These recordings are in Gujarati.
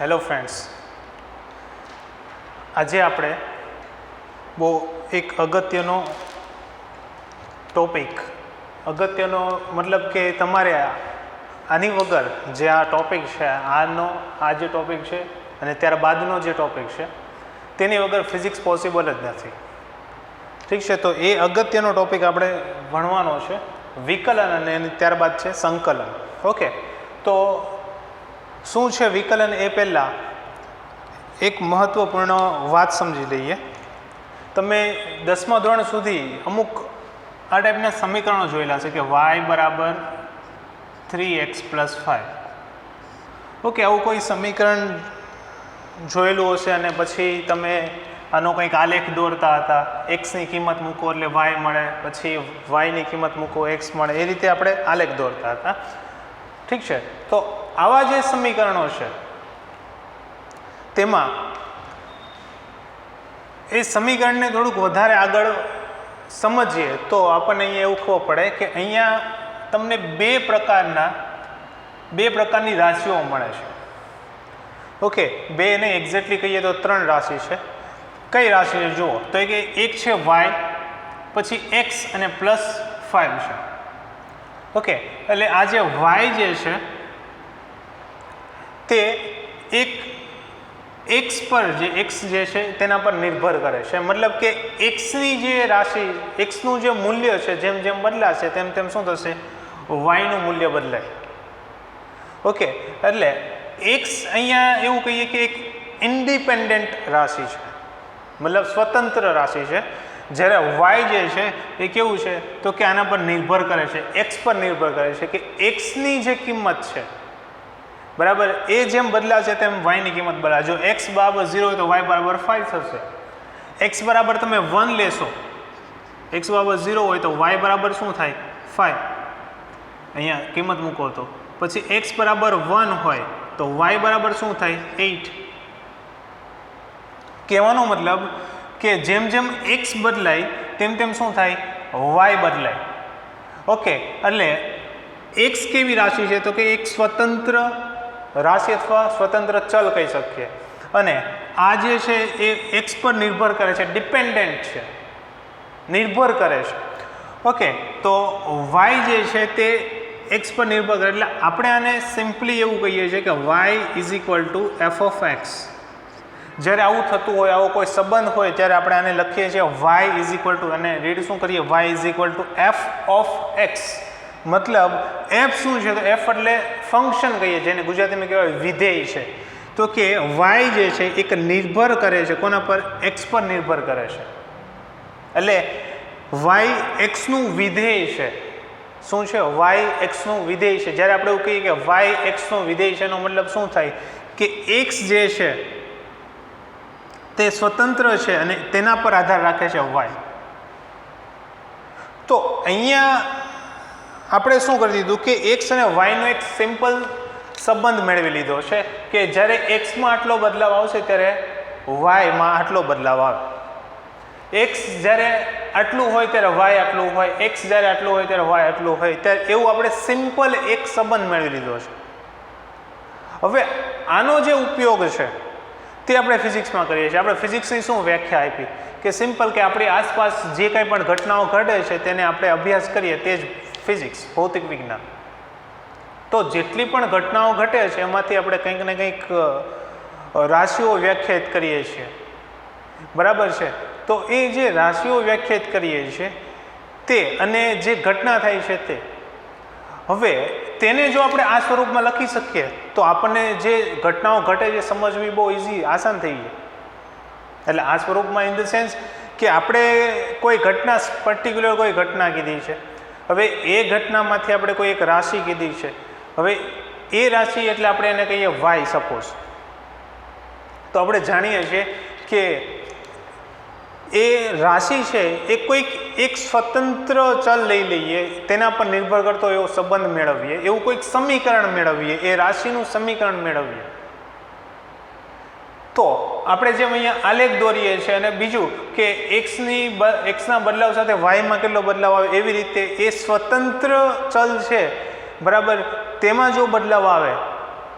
હેલો ફ્રેન્ડ્સ, આજે આપણે બહુ એક અગત્યનો ટોપિક, અગત્યનો મતલબ કે તમારે આની વગર જે આ ટોપિક છે, આ જે ટોપિક છે અને ત્યારબાદનો જે ટોપિક છે તેની વગર ફિઝિક્સ પોસિબલ જ નથી. ઠીક છે, તો એ અગત્યનો ટોપિક આપણે ભણવાનો છે વિકલન અને એની ત્યારબાદ છે સંકલન. ઓકે, તો શું છે વિકલન એ પહેલાં એક મહત્ત્વપૂર્ણ વાત સમજી લઈએ. તમે 10મા ધોરણ સુધી અમુક આ ટાઈપના સમીકરણો જોયેલા છે કે y બરાબર 3x + 5. ઓકે, આવું કોઈ સમીકરણ જોયેલું હશે અને પછી તમે આનો કંઈક આલેખ દોરતા હતા. એક્સની કિંમત મૂકો એટલે y મળે, પછી yની કિંમત મૂકો x મળે, એ રીતે આપણે આલેખ દોરતા હતા. ઠીક છે, તો આવા જે સમીકરણો છે તેમાં એ સમીકરણને થોડુંક વધારે આગળ સમજીએ તો આપણને અહીંયા એવું ખબર પડે કે અહીંયા તમને બે પ્રકારની રાશિઓ મળે છે. ઓકે, બે ને એક્ઝેક્ટલી કહીએ તો 3 રાશિ છે. કઈ રાશિ છે જુઓ તો કે એક છે y, પછી x અને +5 છે. ઓકે, એટલે આ જે y જે છે તે એક x પર x જે છે તેના પર નિર્ભર કરે છે. મતલબ કે xની જે રાશિ, xનું જે મૂલ્ય છે જેમ જેમ બદલાશે તેમ તેમ શું થશે, yનું મૂલ્ય બદલાય. ઓકે, એટલે x અહીંયા એવું કહીએ કે એક ઇન્ડિપેન્ડન્ટ રાશિ છે, મતલબ સ્વતંત્ર રાશિ છે. જ્યારે y જે છે એ કેવું છે તો કે આના પર નિર્ભર કરે છે, x પર નિર્ભર કરે છે કે xની જે કિંમત છે બરાબર એ જેમ બદલાશે તેમ yની કિંમત બદલાશે. જો x બરાબર 0 હોય તો y બરાબર 5 થશે. x બરાબર તમે 1 લેશો, x બરાબર 0 હોય તો y બરાબર શું થાય 5, અહીંયા કિંમત મૂકો તો. પછી x બરાબર 1 હોય તો y બરાબર શું થાય 8. કહેવાનો મતલબ કે જેમ જેમ x બદલાય તેમ તેમ શું થાય y બદલાય. ઓકે, એટલે x કેવી રાશિ છે તો કે એક સ્વતંત્ર રાશિ અથવા સ્વતંત્ર ચલ કહી શકીએ. અને આ જે છે એ x પર નિર્ભર કરે છે, ડિપેન્ડન્ટ છે, નિર્ભર કરે છે. ઓકે, તો y જે છે તે x પર નિર્ભર કરે, એટલે આપણે આને સિમ્પલી એવું કહીએ છીએ કે y = f of x. જ્યારે આવું થતું હોય, આવો કોઈ સંબંધ હોય ત્યારે આપણે આને લખીએ છીએ y અને રીડ શું કરીએ y f of x. મતલબ f શું છે તો f એટલે ફંક્શન કહીએ, જેને ગુજરાતીમાં કહેવાય વિધેય છે. તો કે y જે છે એક નિર્ભર કરે છે કોના પર, x પર નિર્ભર કરે છે. એટલે y xનું વિધેય છે. શું છે, y xનું વિધેય છે. જ્યારે આપણે એવું કહીએ કે y xનું વિધેય છે એનો મતલબ શું થાય કે x જે છે તે સ્વતંત્ર છે અને તેના પર આધાર રાખે છે y. તો અહીંયા આપણે શું કરી દીધું કે x અને y નો એક સિમ્પલ સંબંધ મેળવી લીધો છે કે જ્યારે x માં આટલો બદલાવ આવશે ત્યારે y માં આટલો બદલાવ આવે. x જ્યારે આટલું હોય ત્યારે y આટલું હોય, x જ્યારે આટલું હોય ત્યારે y આટલું હોય, ત્યારે એવું આપણે સિમ્પલ એક સંબંધ મેળવી લીધો છે. હવે આનો જે ઉપયોગ છે તે આપણે ફિઝિક્સમાં કરીએ છીએ. આપણે ફિઝિક્સની શું વ્યાખ્યા આપી કે સિમ્પલ કે આપણી આસપાસ જે કંઈ પણ ઘટનાઓ ઘટે છે તેને આપણે અભ્યાસ કરીએ તે જ ફિઝિક્સ, ભૌતિક વિજ્ઞાન. તો જેટલી પણ ઘટનાઓ ઘટે છે એમાંથી આપણે કંઈક ને કંઈક રાશિઓ વ્યાખ્યાયિત કરીએ છીએ, બરાબર છે. તો એ જે રાશિઓ વ્યાખ્યાયિત કરીએ છીએ તે અને જે ઘટના થાય છે તે, હવે તેને જો આપણે આ સ્વરૂપમાં લખી શકીએ તો આપણને જે ઘટનાઓ ઘટે છે સમજવી બહુ ઇઝી, આસાન થઈ જાય. એટલે આ સ્વરૂપમાં ઇન ધ સેન્સ કે આપણે કોઈ ઘટના, પર્ટિક્યુલર કોઈ ઘટના કીધી છે, હવે એ ઘટનામાંથી આપણે કોઈ એક રાશિ કીધી છે, હવે એ રાશિ એટલે આપણે એને કહીએ y સપોઝ. તો આપણે જાણીએ છીએ કે એ રાશિ છે એ કોઈક એક સ્વતંત્ર ચલ લઈ લઈએ, તેના પર નિર્ભર કરતો એવો સંબંધ મેળવીએ, એવું કોઈક સમીકરણ મેળવીએ, એ રાશિનું સમીકરણ મેળવીએ. તો આપણે જેમ અહીંયા આલેખ દોરીએ છીએ અને બીજું કે એક્સના બદલાવ સાથે વાયમાં કેટલો બદલાવ આવે, એવી રીતે એ સ્વતંત્ર ચલ છે બરાબર, તેમાં જો બદલાવ આવે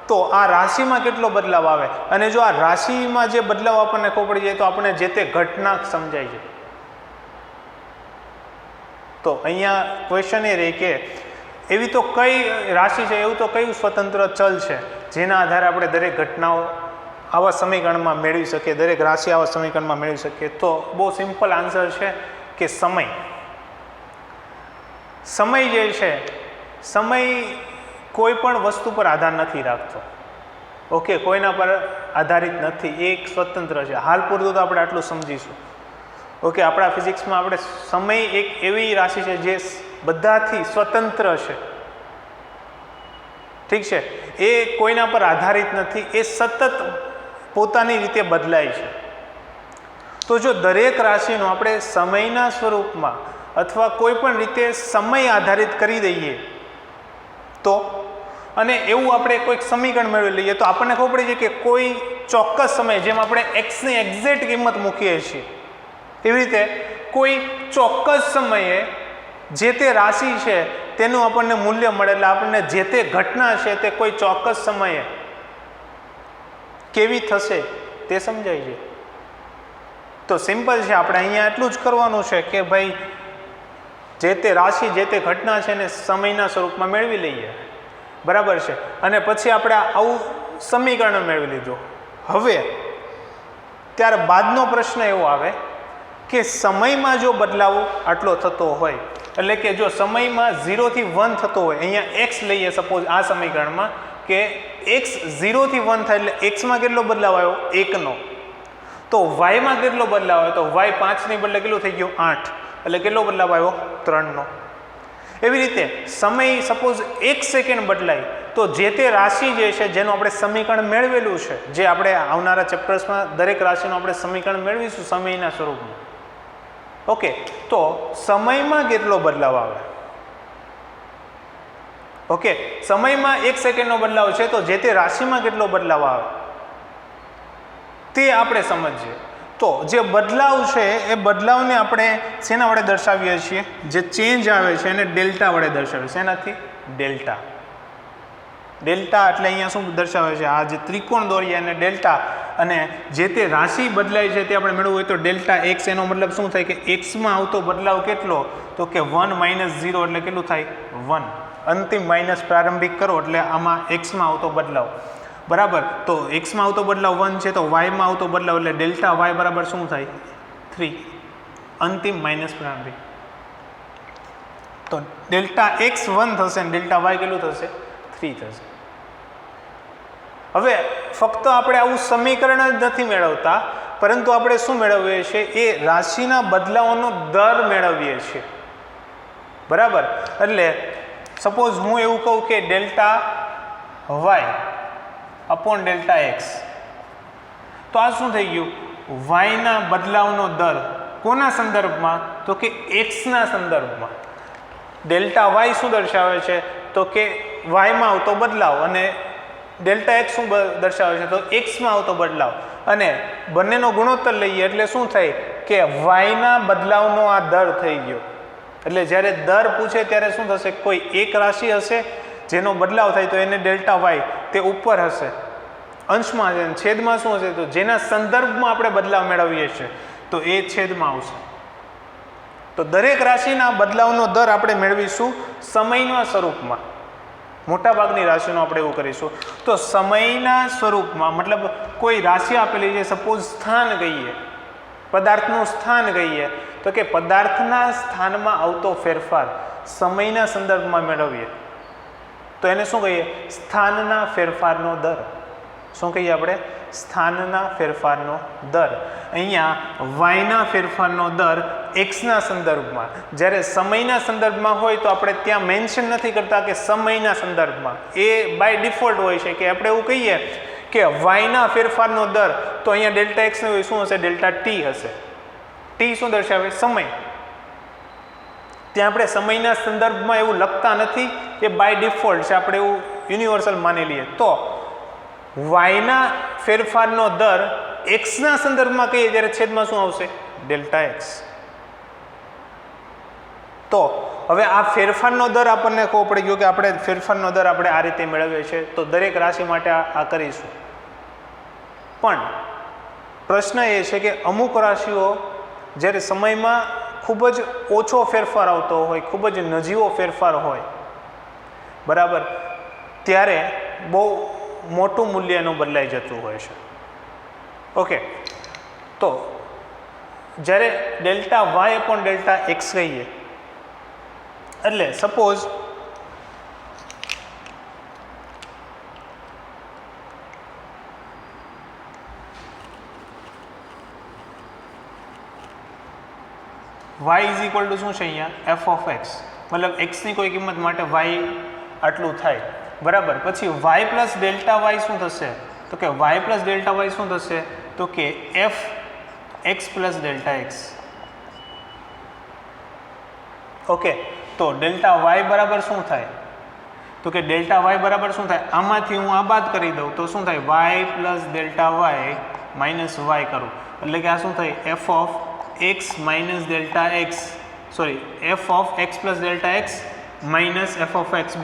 તો આ રાશિમાં કેટલો બદલાવ આવે, અને જો આ રાશિમાં જે બદલાવ આપણને ખબર પડી જાય તો આપણને જે તે ઘટના સમજાય છે. તો અહીંયા ક્વેશ્ચન એ રહે કે એવી તો કઈ રાશિ છે, એવું તો કયું સ્વતંત્ર ચલ છે જેના આધારે આપણે દરેક ઘટનાઓ આવા સમીકરણમાં મેળવી શકીએ, દરેક રાશિ આવા સમીકરણમાં મેળવી શકીએ. તો બહુ સિમ્પલ આન્સર છે કે સમય. સમય જે છે, સમય કોઈ પણ વસ્તુ પર આધાર નથી રાખતો. ઓકે, કોઈના પર આધારિત નથી, એ એક સ્વતંત્ર છે. હાલ પૂરતું તો આપણે આટલું સમજીશું. ઓકે, આપણા ફિઝિક્સમાં આપણે સમય એક એવી રાશિ છે જે બધાથી સ્વતંત્ર છે. ઠીક છે, એ કોઈના પર આધારિત નથી, એ સતત પોતાની રીતે બદલાય છે. તો જો દરેક રાશિનો આપણે સમયના સ્વરૂપમાં અથવા કોઈ પણ રીતે સમય આધારિત કરી દઈએ તો, અને એવું આપણે કોઈક સમીકરણ મેળવી લઈએ તો આપણને ખબર પડી છે કે કોઈ ચોક્કસ સમય, જેમ આપણે એક્સની એક્ઝેક્ટ કિંમત મૂકીએ છીએ એવી રીતે કોઈ ચોક્કસ સમયે જે તે રાશિ છે તેનું આપણને મૂલ્ય મળે. એટલે આપણને જે તે ઘટના છે તે કોઈ ચોક્કસ સમયે કેવી થશે તે સમજાય છે. તો સિમ્પલ છે, આપણે અહીંયા એટલું જ કરવાનું છે કે ભાઈ જે તે રાશિ, જે તે ઘટના છે ને સમયના સ્વરૂપમાં મેળવી લઈએ. બરાબર છે, અને પછી આપણે આવું સમીકરણ મેળવી લીધું. હવે ત્યાર બાદનો પ્રશ્ન એવો આવે કે સમયમાં જો બદલાવ આટલો થતો હોય, એટલે કે જો સમયમાં 0 થી 1 થતો હોય, અહીંયા x લઈએ સપોઝ આ સમીકરણમાં કે x 0 થી 1 થાય એટલે x માં કેટલો બદલાવ આવ્યો? 1નો. તો y માં કેટલો બદલાવ આવ્યો? તો y 5 ની બદલે કેટલું થઈ ગયું? 8. એટલે કેટલો બદલાવ આવ્યો? 3નો. એવી રીતે સમય સપોઝ 1 સેકન્ડ બદલાય તો જે તે રાશિ જે છે જેનું આપણે સમીકરણ મેળવેલું છે, જે આપણે આવનારા ચેપ્ટર્સમાં દરેક રાશિનું આપણે સમીકરણ મેળવીશું સમયના સ્વરૂપમાં. ઓકે, તો સમયમાં કેટલો બદલાવ આવે? ઓકે, સમયમાં 1 સેકન્ડનો બદલાવ છે તો જે તે રાશિમાં કેટલો બદલાવ આવે તે આપણે સમજીએ. તો જે બદલાવ છે એ બદલાવને આપણે શેના વડે દર્શાવીએ છીએ? જે ચેન્જ આવે છે એને ડેલ્ટા વડે દર્શાવીએ. શેનાથી? ડેલ્ટા. ડેલ્ટા એટલે અહીંયા શું દર્શાવે છે? આ જે ત્રિકોણ દોરીએ એને ડેલ્ટા, અને જે તે રાશિ બદલાય છે તે આપણે મેળવવું હોય તો ડેલ્ટા એક્સ. એનો મતલબ શું થાય કે એક્સમાં આવતો બદલાવ કેટલો? તો કે 1 - 0 એટલે કેટલું થાય? 1. અંતિમ માઇનસ પ્રારંભિક કરો એટલે આમાં એક્સમાં આવતો બદલાવ. બરાબર, તો એક્સમાં આવતો બદલાવ 1 છે તો વાયમાં આવતો બદલાવ એટલે ડેલ્ટા વાય બરાબર શું થાય? 3. અંતિમ માઇનસ પ્રારંભિક. તો ડેલ્ટા એક્સ 1 થશે અને ડેલ્ટા વાય કેટલું થશે? 3 થશે. હવે ફક્ત આપણે આવું સમીકરણ જ નથી મેળવતા, પરંતુ આપણે શું મેળવીએ છીએ? એ રાશિના બદલાવનો દર મેળવીએ છીએ. બરાબર, એટલે સપોઝ હું એવું કહું કે delta y upon delta x, તો આ શું થઈ ગયું? વાયના બદલાવનો દર. કોના સંદર્ભમાં? તો કે એક્સના સંદર્ભમાં. ડેલ્ટા વાય શું દર્શાવે છે? તો કે વાયમાં આવતો બદલાવ, અને ડેલ્ટા એક્સ શું દર્શાવે છે? તો એક્સમાં આવતો બદલાવ. અને બંનેનો ગુણોત્તર લઈએ એટલે શું થાય કે વાયના બદલાવનો આ દર થઈ ગયો. એટલે જ્યારે દર પૂછે ત્યારે શું થશે? કોઈ એક રાશિ હશે જેનો બદલાવ થાય તો એને ડેલ્ટા વાય તે ઉપર હશે, અંશમાં છે. છેદમાં શું હશે? તો જેના સંદર્ભમાં આપણે બદલાવ મેળવીએ છીએ તો એ છેદમાં આવશે. તો દરેક રાશિના બદલાવનો દર આપણે મેળવીશું સમયના સ્વરૂપમાં. મોટાભાગની રાશિનો આપણે એવું કરીશું. તો સમયના સ્વરૂપમાં મતલબ કોઈ રાશિ આપેલી છે, સપોઝ સ્થાન કહીએ, પદાર્થનું સ્થાન કહીએ, તો કે પદાર્થના સ્થાનમાં આવતો ફેરફાર સમયના સંદર્ભમાં મેળવીએ તો એને શું કહીએ? સ્થાનના ફેરફારનો દર. શું કહીએ આપણે? સ્થાનના ફેરફારનો દર. અહીંયા વાયના ફેરફારનો દર એક્સના સંદર્ભમાં, જ્યારે સમયના સંદર્ભમાં હોય તો આપણે ત્યાં મેન્શન નથી કરતા કે સમયના સંદર્ભમાં. એ બાય ડિફોલ્ટ હોય છે કે આપણે એવું કહીએ કે વાયના ફેરફારનો દર, તો અહીંયા ડેલ્ટા એક્સ હોય શું હશે? ડેલ્ટા ટી હશે. ટી શું દર્શાવે? સમય. ત્યાં આપણે સમયના સંદર્ભમાં એવું લખતા નથી, એ બાય ડિફોલ્ટ છે, આપણે એવું યુનિવર્સલ માની લઈએ. તો વાયના ફેરફારનો દર એક્સના સંદર્ભમાં કહીએ ત્યારે છેદમાં શું આવશે? Delta x. તો હવે આ ફેરફારનો દર આપણને ખબર પડી ગયો કે આપણે ફેરફારનો દર આપણે આ રીતે મેળવીએ છીએ, તો દરેક રાશિ માટે આ કરીશું. પણ પ્રશ્ન એ છે કે અમુક રાશિઓ જ્યારે સમયમાં ખૂબ જ ઓછો ફેરફાર આવતો હોય, ખૂબ જ નજીવો ફેરફાર હોય, બરાબર, ત્યારે બહુ મોટું મૂલ્ય એનું બદલાઈ જતું હોય છે. ઓકે, તો જ્યારે delta y upon delta x કહીએ એટલે suppose y is equal to શું છે અહીંયા એફ ઓફ એક્સ, મતલબ એક્સની કોઈ કિંમત માટે y આટલું થાય, બરાબર. પછી y પ્લસ ડેલ્ટા વાય શું થશે, તો કે y પ્લસ ડેલ્ટા વાય શું થશે, તો કે F x plus delta x. Okay, તો ડેલ્ટા વાય બરાબર શું થાય, તો કે ડેલ્ટા વાય બરાબર શું થાય, આમાંથી હું આ બાદ કરી દઉં તો શું થાય, y plus delta y minus y કરું એટલે કે આ શું થાય, f of x minus delta x, sorry f of x plus delta x minus f of x.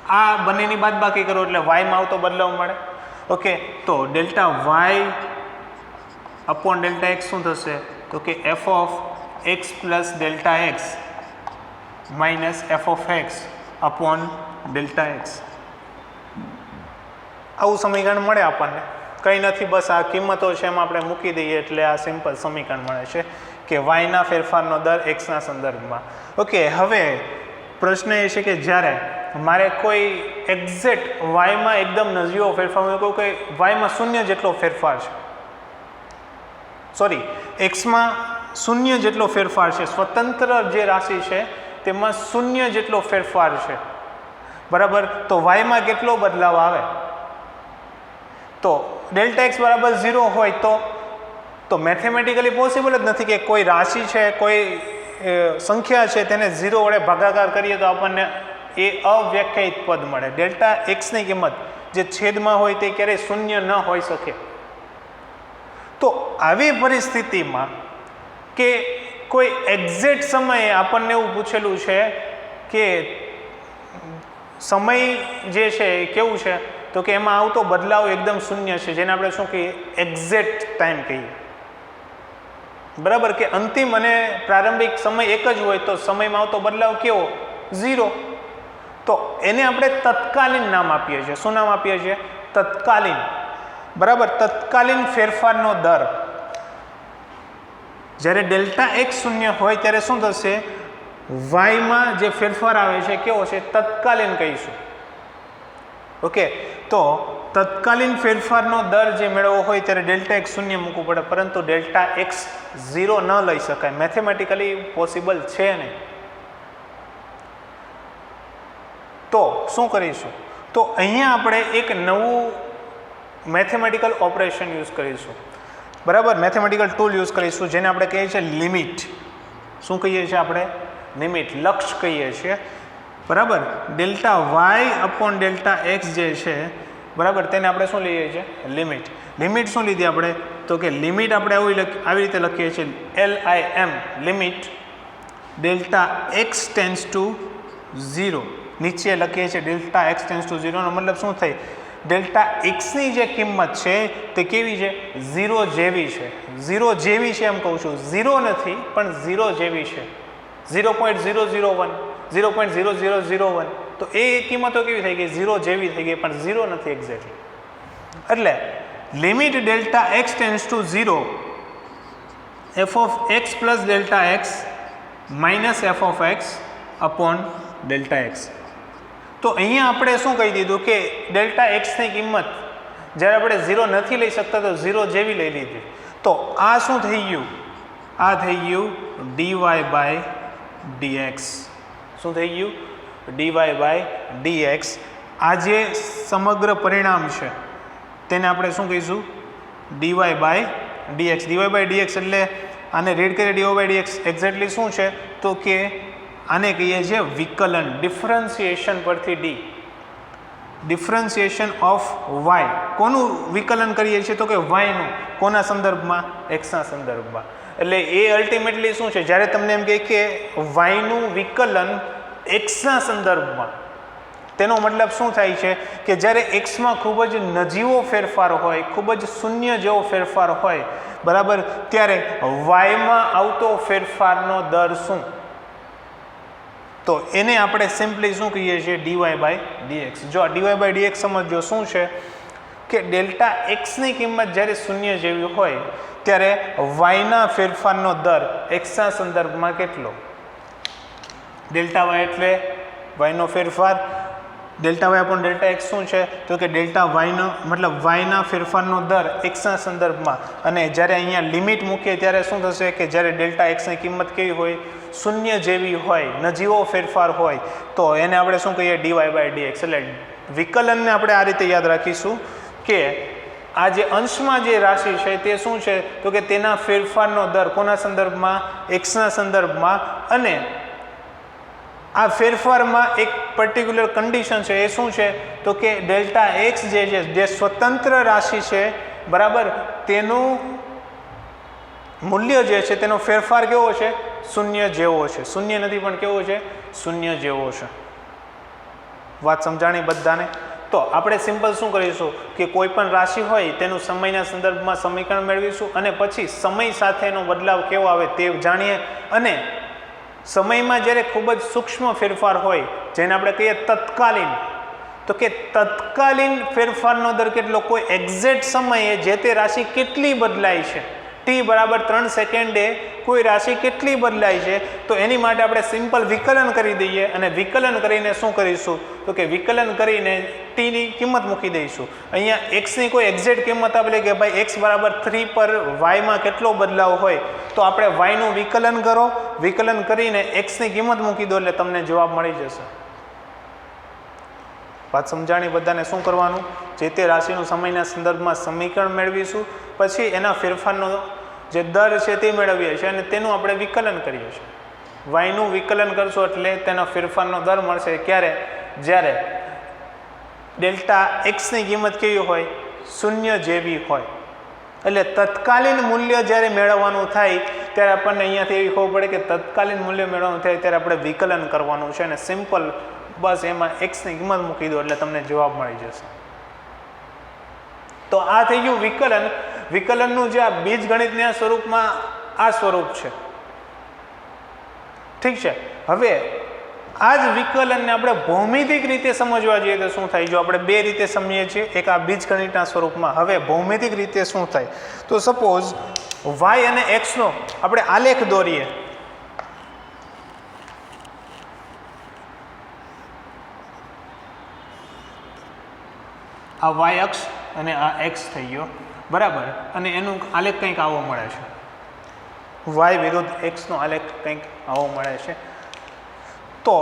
આ બંનેની બાદબાકી કરો એટલે વાયમાં આવતો બદલાવ મળે. ઓકે, તો delta y upon delta x શું થશે, તો કે f of x plus delta x minus f of x upon delta x. આવું સમીકરણ મળે આપણને. કંઈ નથી, બસ આ કિંમતો છે એમાં આપણે મૂકી દઈએ એટલે આ સિમ્પલ સમીકરણ મળે છે કે વાયના ફેરફારનો દર એક્સના સંદર્ભમાં. ઓકે, હવે પ્રશ્ન એ છે કે જ્યારે મારે કોઈ એક્ઝેક્ટ વાયમાં એકદમ નજીવો ફેરફાર, હું કહું કે વાયમાં શૂન્ય જેટલો ફેરફાર છે, સોરી એક્સમાં શૂન્ય જેટલો ફેરફાર છે, સ્વતંત્ર જે રાશિ છે તેમાં શૂન્ય જેટલો ફેરફાર છે, બરાબર. તો વાયમાં કેટલો બદલાવ આવે, તો ડેલ્ટા એક્સ બરાબર 0 હોય તો મેથેમેટિકલી પોસિબલ જ નથી કે કોઈ રાશિ છે, કોઈ સંખ્યા છે તેને 0 વડે ભાગાકાર કરીએ તો આપણને એ અવ્યાખ્યાયિત પદ મળે. ડેલ્ટા એક્સની કિંમત જે છેદમાં હોય તે ક્યારેય શૂન્ય ન હોઈ શકે. તો આવી પરિસ્થિતિમાં કે કોઈ એક્ઝેક્ટ સમયે આપણને એવું પૂછેલું છે કે સમય જે છે એ કેવું છે, તો કે એમાં આવતો બદલાવ એકદમ શૂન્ય છે, જેને આપણે શું કહીએ, એક્ઝેક્ટ ટાઈમ કહીએ, બરાબર. કે અંતિમ અને પ્રારંભિક સમય એક જ હોય તો સમયમાં આવતો બદલાવ કેવો, 0. તો એને આપણે તત્કાલીન નામ આપીએ છીએ. શું નામ આપીએ છીએ, તત્કાલીન, બરાબર. તત્કાલીન ફેરફારનો દર. જ્યારે ડેલ્ટા એક્સ શૂન્ય હોય ત્યારે શું થશે, વાયમાં જે ફેરફાર આવે છે કેવો છે, તત્કાલીન કહીશું. ઓકે, તો તત્કાલીન ફેરફારનો દર જે મેળવવો હોય ત્યારે ડેલ્ટા એક્સ શૂન્ય મૂકવું પડે, પરંતુ ડેલ્ટા એક્સ 0 ન લઈ શકાય, મેથેમેટિકલી પોસિબલ છે નહીં. તો શું કરીશું, તો અહીંયા આપણે એક નવું મેથેમેટિકલ ઓપરેશન યુઝ કરીશું, બરાબર. મેથેમેટિકલ ટૂલ યુઝ કરીશું જેને આપણે કહીએ છીએ લિમિટ. શું કહીએ છીએ આપણે, લિમિટ, લક્ષ કહીએ છીએ, બરાબર. Delta y upon delta x જે છે, બરાબર, તેને આપણે શું લઈએ છીએ, લિમિટ. લિમિટ શું લીધી આપણે, તો કે લિમિટ આપણે આવી રીતે લખીએ છીએ LIM, limit delta x tense two 0. નીચે લખીએ છીએ ડેલ્ટા એક્સ ટેન્સ ટુ 0 નો મતલબ શું થાય, ડેલ્ટા એક્સની જે કિંમત છે તે કેવી છે, 0 જેવી છે. 0 જેવી છે એમ કહું છું, 0 નથી પણ 0 જેવી છે, 0.001, 0.0001. તો એ કિંમતો કેવી થઈ ગઈ, 0 જેવી થઈ ગઈ, પણ 0 નથી એક્ઝેક્ટલી. એટલે limit delta x tense two 0 F of x plus delta x minus f of x upon delta x. તો અહીંયા આપણે શું કહી દીધું કે ડેલ્ટા એક્સની કિંમત જ્યારે આપણે 0 નથી લઈ શકતા તો 0 જેવી લઈ લીધી. તો આ શું થઈ ગયું, આ થઈ ગયું dy બાય dx. શું થઈ ગયું, dy બાય dx. આ જે સમગ્ર પરિણામ છે તેને આપણે શું કહીશું, dy by dx. dy by dx એટલે આને રીડ કરીએ, dy બાય dx એક્ઝેક્ટલી શું છે, તો કે આને કહીએ છીએ વિકલન, ડિફરન્સિએશન પરથી ડી, ડિફરન્સિએશન ઓફ વાય. કોનું વિકલન કરીએ છીએ, તો કે વાયનું. કોના સંદર્ભમાં, એક્સના સંદર્ભમાં. એટલે એ અલ્ટિમેટલી શું છે, જ્યારે તમને એમ કહે કે વાયનું વિકલન એક્સના સંદર્ભમાં, તેનો મતલબ શું થાય છે કે જ્યારે એક્સમાં ખૂબ જ નજીવો ફેરફાર હોય, ખૂબ જ શૂન્ય જેવો ફેરફાર હોય, બરાબર, ત્યારે વાયમાં આવતો ફેરફારનો દર શું, તો એને આપણે સિમ્પલી શું કહીએ છીએ, ડીવાય બાય ડીએક્સ. જો આ ડીવાય બાય ડીએક્સ સમજો શું છે કે ડેલ્ટા એક્સની કિંમત જ્યારે શૂન્ય જેવી હોય ત્યારે વાયના ફેરફારનો દર એક્સના સંદર્ભમાં કેટલો, ડેલ્ટા વાય એટલે વાયનો ફેરફાર, delta y upon delta x શું છે, તો કે ડેલ્ટા વાયનો મતલબ વાયના ફેરફારનો દર એક્સના સંદર્ભમાં, અને જ્યારે અહીંયા લિમિટ મૂકીએ ત્યારે શું થશે કે જ્યારે ડેલ્ટા એક્સની કિંમત કેવી હોય, શૂન્ય જેવી હોય, નજીવો ફેરફાર હોય, તો એને આપણે શું કહીએ, ડીવાય બાય ડીએક્સ. એટલે વિકલનને આપણે આ રીતે યાદ રાખીશું કે આ જે અંશમાં જે રાશિ છે તે શું છે, તો કે તેના ફેરફારનો દર કોના સંદર્ભમાં, એક્સના સંદર્ભમાં, અને આ ફેરફારમાં એક પર્ટિક્યુલર કન્ડિશન છે, એ શું છે, તો કે ડેલ્ટા એક્સ જે છે, જે સ્વતંત્ર રાશિ છે, બરાબર, તેનું મૂલ્ય જે છે તેનો ફેરફાર કેવો છે, શૂન્ય જેવો છે. શૂન્ય નથી પણ કેવો છે, શૂન્ય જેવો છે. વાત સમજાણી બધાને? તો આપણે સિમ્પલ શું કરીશું કે કોઈ પણ રાશિ હોય તેનું સમયના સંદર્ભમાં સમીકરણ મેળવીશું, અને પછી સમય સાથેનો બદલાવ કેવો આવે તે જાણીએ, અને સમયમાં જ્યારે ખૂબ જ સૂક્ષ્મ ફેરફાર હોય જેને આપણે કહીએ તત્કાલીન, તો કે તત્કાલીન ફેરફારનો દર કેટલો, કોઈ એક્ઝેક્ટ સમયે જે તે રાશિ કેટલી બદલાય છે, ટી બરાબર 3 સેકન્ડે કોઈ રાશિ કેટલી બદલાય છે, તો એની માટે આપણે સિમ્પલ વિકલન કરી દઈએ, અને વિકલન કરીને શું કરીશું, તો કે વિકલન કરીને ટીની કિંમત મૂકી દઈશું. અહીંયા એક્સની કોઈ એક્ઝેક્ટ કિંમત આપેલી કે ભાઈ એક્સ બરાબર 3 પર વાયમાં કેટલો બદલાવ હોય, તો આપણે વાયનું વિકલન કરો, વિકલન કરીને એક્સની કિંમત મૂકી દો એટલે તમને જવાબ મળી જશે. વાત સમજાણી બધાને? શું કરવાનું, જે તે રાશિનું સમયના સંદર્ભમાં સમીકરણ મેળવીશું, પછી એના ફેરફારનો જે દર છે તે મેળવીએ છીએ, અને તેનું આપણે વિકલન કરીએ છીએ. વાયનું વિકલન કરશો એટલે તેના ફેરફારનો દર મળશે ક્યારે, જ્યારે ડેલ્ટા એક્સની કિંમત કેવી હોય, શૂન્ય જેવી હોય. એટલે તત્કાલીન મૂલ્ય જ્યારે મેળવવાનું થાય ત્યારે આપણને અહીંયાથી એવી ખબર પડે કે તત્કાલીન મૂલ્ય મેળવવાનું થાય ત્યારે આપણે વિકલન કરવાનું છે, અને સિમ્પલ બસ એમાં એક્સની કિંમત મૂકી દો એટલે તમને જવાબ મળી જશે. તો આ થઈ ગયું વિકલન. વિકલનનું જે આ બીજગણિતના સ્વરૂપમાં આ સ્વરૂપ છે, ઠીક છે. હવે આ જ વિકલનને આપણે ભૌમિતિક રીતે સમજવા જઈએ તો શું થાય, જો આપણે બે રીતે સમજીએ છીએ, એક આ બીજગણિતના સ્વરૂપમાં. હવે ભૌમિતિક રીતે શું થાય, તો સપોઝ વાય અને એક્સનો આપણે આલેખ દોરીએ. આ વાય અક્ષ અને આ એક્સ થઈ ગયો, બરાબર, અને એનું આલેખ કંઈક આવો મળે છે, વાય વિરુદ્ધ એક્સનો આલેખ કંઈક આવો મળે છે. તો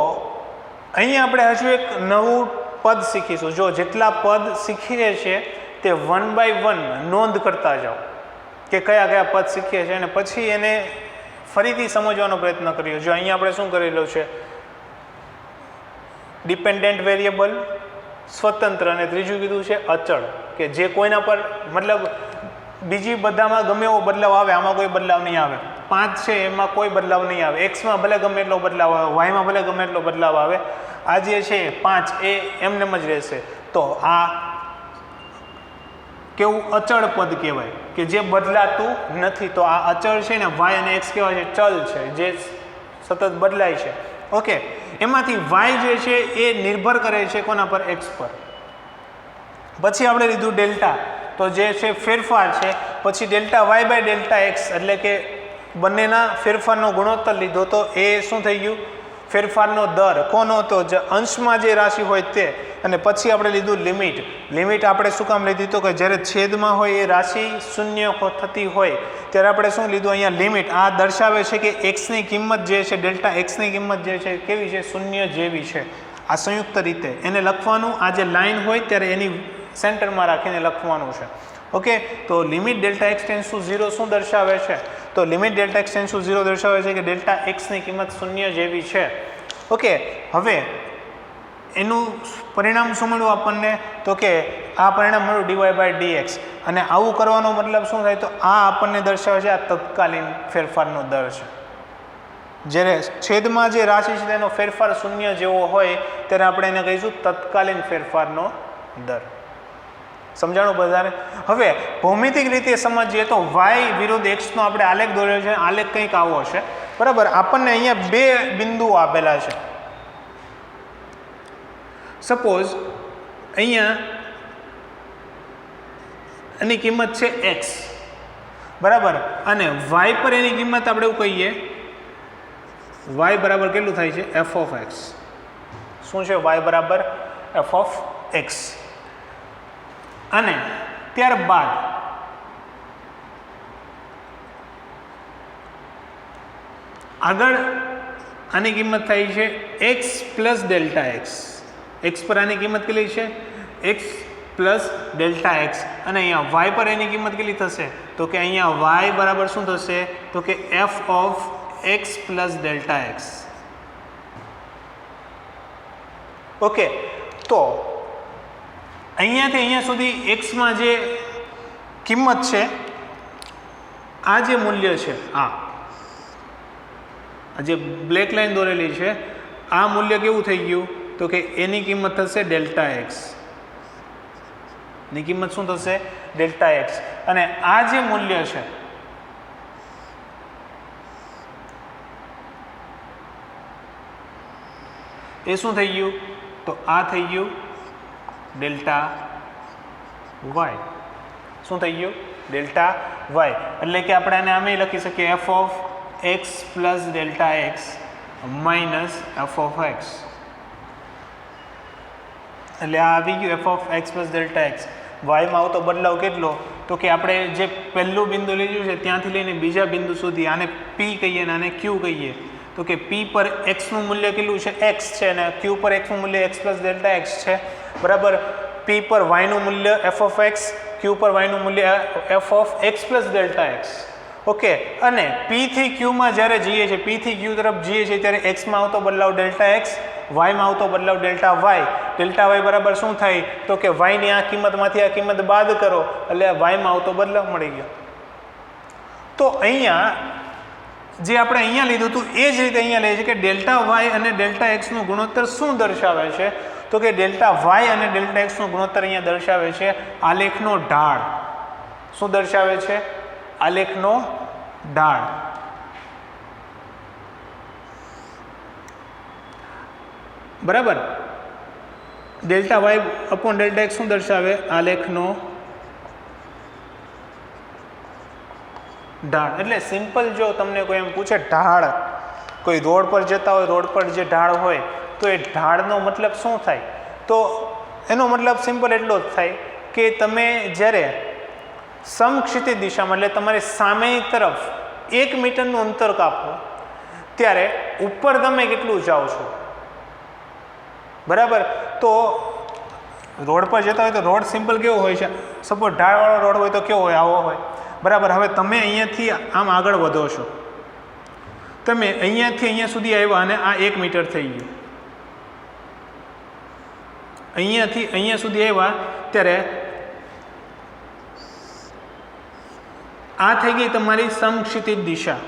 અહીંયા આપણે હજુ એક નવું પદ શીખીશું. જો જેટલા પદ શીખીએ છીએ તે 1 by 1 નોંધ કરતા જાઓ કે કયા કયા પદ શીખીએ છીએ, અને પછી એને ફરીથી સમજવાનો પ્રયત્ન કરીએ. જો અહીંયા આપણે શું કરેલું છે, ડિપેન્ડન્ટ વેરિયેબલ, સ્વતંત્ર, અને ત્રીજું કીધું છે અચળ, કે જે કોઈના પર મતલબ બીજી બધામાં ગમે એવો બદલાવ આવે, આમાં કોઈ બદલાવ નહીં આવે. 5 છે એમાં કોઈ બદલાવ નહીં આવે, એક્સમાં ભલે ગમે એટલો બદલાવ આવે, વાયમાં ભલે ગમે એટલો બદલાવ આવે, આ જે છે 5 એ એમનેમ જ રહેશે. તો આ કેવું અચળ પદ કહેવાય કે જે બદલાતું નથી. તો આ અચળ છે ને, વાય અને એક્સ કહેવાય છે ચલ છે, જે સતત બદલાય છે. ઓકે, એમાંથી વાય જે છે એ નિર્ભર કરે છે કોના પર, એક્સ પર. પછી આપણે લીધું ડેલ્ટા, તો જે છે ફેરફાર છે. પછી delta y by delta x, એટલે કે બંનેના ફેરફારનો ગુણોત્તર લીધો, તો એ શું થઈ ગયું, ફેરફારનો દર કોનો હતો, જે અંશમાં જે રાશિ હોય તે. અને પછી આપણે લીધું લિમિટ. લિમિટ આપણે શું કામ લીધી, તો કે જ્યારે છેદમાં હોય એ રાશિ શૂન્ય થતી હોય ત્યારે આપણે શું લીધું, અહીંયા લિમિટ. આ દર્શાવે છે કે એક્સની કિંમત જે છે, ડેલ્ટા એક્સની કિંમત જે છે કેવી છે, શૂન્ય જેવી છે. આ સંયુક્ત રીતે એને લખવાનું, આ જે લાઈન હોય ત્યારે એની સેન્ટરમાં રાખીને લખવાનું છે. ઓકે, તો limit delta x tends to 0 શું દર્શાવે છે, તો limit delta x tends to 0 દર્શાવે છે કે ડેલ્ટા એક્સની કિંમત શૂન્ય જેવી છે. ઓકે, હવે એનું પરિણામ શું મળ્યું આપણને? તો કે આ પરિણામ મળ્યું dy/dx. અને આવું કરવાનો મતલબ શું થાય? તો આ આપણને દર્શાવે છે આ તત્કાલીન ફેરફારનો દર છે. જ્યારે છેદમાં જે રાશિ છે તેનો ફેરફાર શૂન્ય જેવો હોય ત્યારે આપણે એને કહીશું તત્કાલીન ફેરફારનો દર. સમજાણું બધાને? હવે ભૌમિતિક રીતે સમજીએ તો y વિરુદ્ધ x નો આપણે આલેખ દોર્યો છે. આલેખ કંઈક આવો હશે, બરાબર. આપણને અહીંયા બે બિંદુઓ આપેલા છે. સપોઝ અહીંયા એની કિંમત છે x, બરાબર, અને y પર એની કિંમત આપણે એવું કહીએ y બરાબર કેટલું થાય છે? f of x. શું છે? y બરાબર f of x. અને ત્યારબાદ આગળ આની કિંમત થાય છે x plus delta x. x પર આની કિંમત કેટલી છે? x plus delta x. અને અહીંયા y પર એની કિંમત કેટલી થશે? તો કે અહીંયા y બરાબર શું થશે? તો કે f of x plus delta x. Okay, તો અહીંયાથી અહીંયા સુધી એક્સમાં જે કિંમત છે, આ જે મૂલ્ય છે, આ જે બ્લેક લાઈન દોરેલી છે, આ મૂલ્ય કેવું થઈ ગયું? તો કે એની કિંમત થશે ડેલ્ટા એક્સ. ની કિંમત શું થશે? Delta x. અને આ જે મૂલ્ય છે એ શું થઈ ગયું? તો આ થઈ ગયું ડેલ્ટા વાય. શું થઈ ગયું? Delta y. એટલે કે આપણે આને આમે લખી શકીએ f of x plus delta x minus f of x. એટલે આ આવી ગયું f of x plus delta x. વાયમાં આવતો બદલાવ કેટલો? તો કે આપણે જે પહેલું બિંદુ લીધું છે ત્યાંથી લઈને બીજા બિંદુ સુધી, આને p કહીએ ને આને q કહીએ. તો કે p પર x નું મૂલ્ય કેટલું છે? x છે, અને q પર x નું મૂલ્ય x પ્લસ ડેલ્ટા x છે, બરાબર. p પર y નું મૂલ્ય f ઓફ x, q પર y નું મૂલ્ય f of x plus delta x. Okay, અને p થી q માં જ્યારે જઈએ છીએ, p થી q તરફ જઈએ છીએ ત્યારે x માં આવતો બદલાવ ડેલ્ટા x, y માં આવતો બદલાવ ડેલ્ટા y. ડેલ્ટા y બરાબર શું થાય? તો કે y ની આ કિંમતમાંથી આ કિંમત બાદ કરો એટલે y માં આવતો બદલાવ મળી ગયો. તો અહીંયા જે આપણે અહીંયા લીધું હતું એ જ રીતે અહીંયા લે છે કે ડેલ્ટા વાય અને ડેલ્ટા એક્સનું ગુણોત્તર શું દર્શાવે છે? તો કે ડેલ્ટા વાય અને ડેલ્ટા એક્સનું ગુણોત્તર અહીંયા દર્શાવે છે આલેખનો ઢાળ. શું દર્શાવે છે? આલેખનો ઢાળ. બરાબર. Delta y upon delta x શું દર્શાવે? આલેખનો ઢાળ. એટલે સિમ્પલ, જો તમને કોઈ એમ પૂછે ઢાળ, કોઈ રોડ પર જતા હોય, રોડ પર જે ઢાળ હોય, તો એ ઢાળનો મતલબ શું થાય? તો એનો મતલબ સિમ્પલ એટલો જ થાય કે તમે જ્યારે સમક્ષિતિજ દિશામાં, એટલે તમારી સામેની તરફ 1 મીટરનું અંતર કાપો ત્યારે ઉપર તમે કેટલું જાઓ છો, બરાબર. તો રોડ પર જતા હોય તો રોડ સિમ્પલ કેવો હોય છે? સપોઝ ઢાળવાળો રોડ હોય તો કેવો હોય? આવો હોય, બરાબર. હવે તમે અહીંયાથી આમ આગળ વધો છો, તમે અહીંયાથી અહીંયા સુધી આવ્યા અને આ 1 મીટર થઈ ગયું. અહીંયાથી અહીંયા સુધી આવ્યા ત્યારે આ થઈ ગઈ તમારી સમક્ષિતિજ દિશા.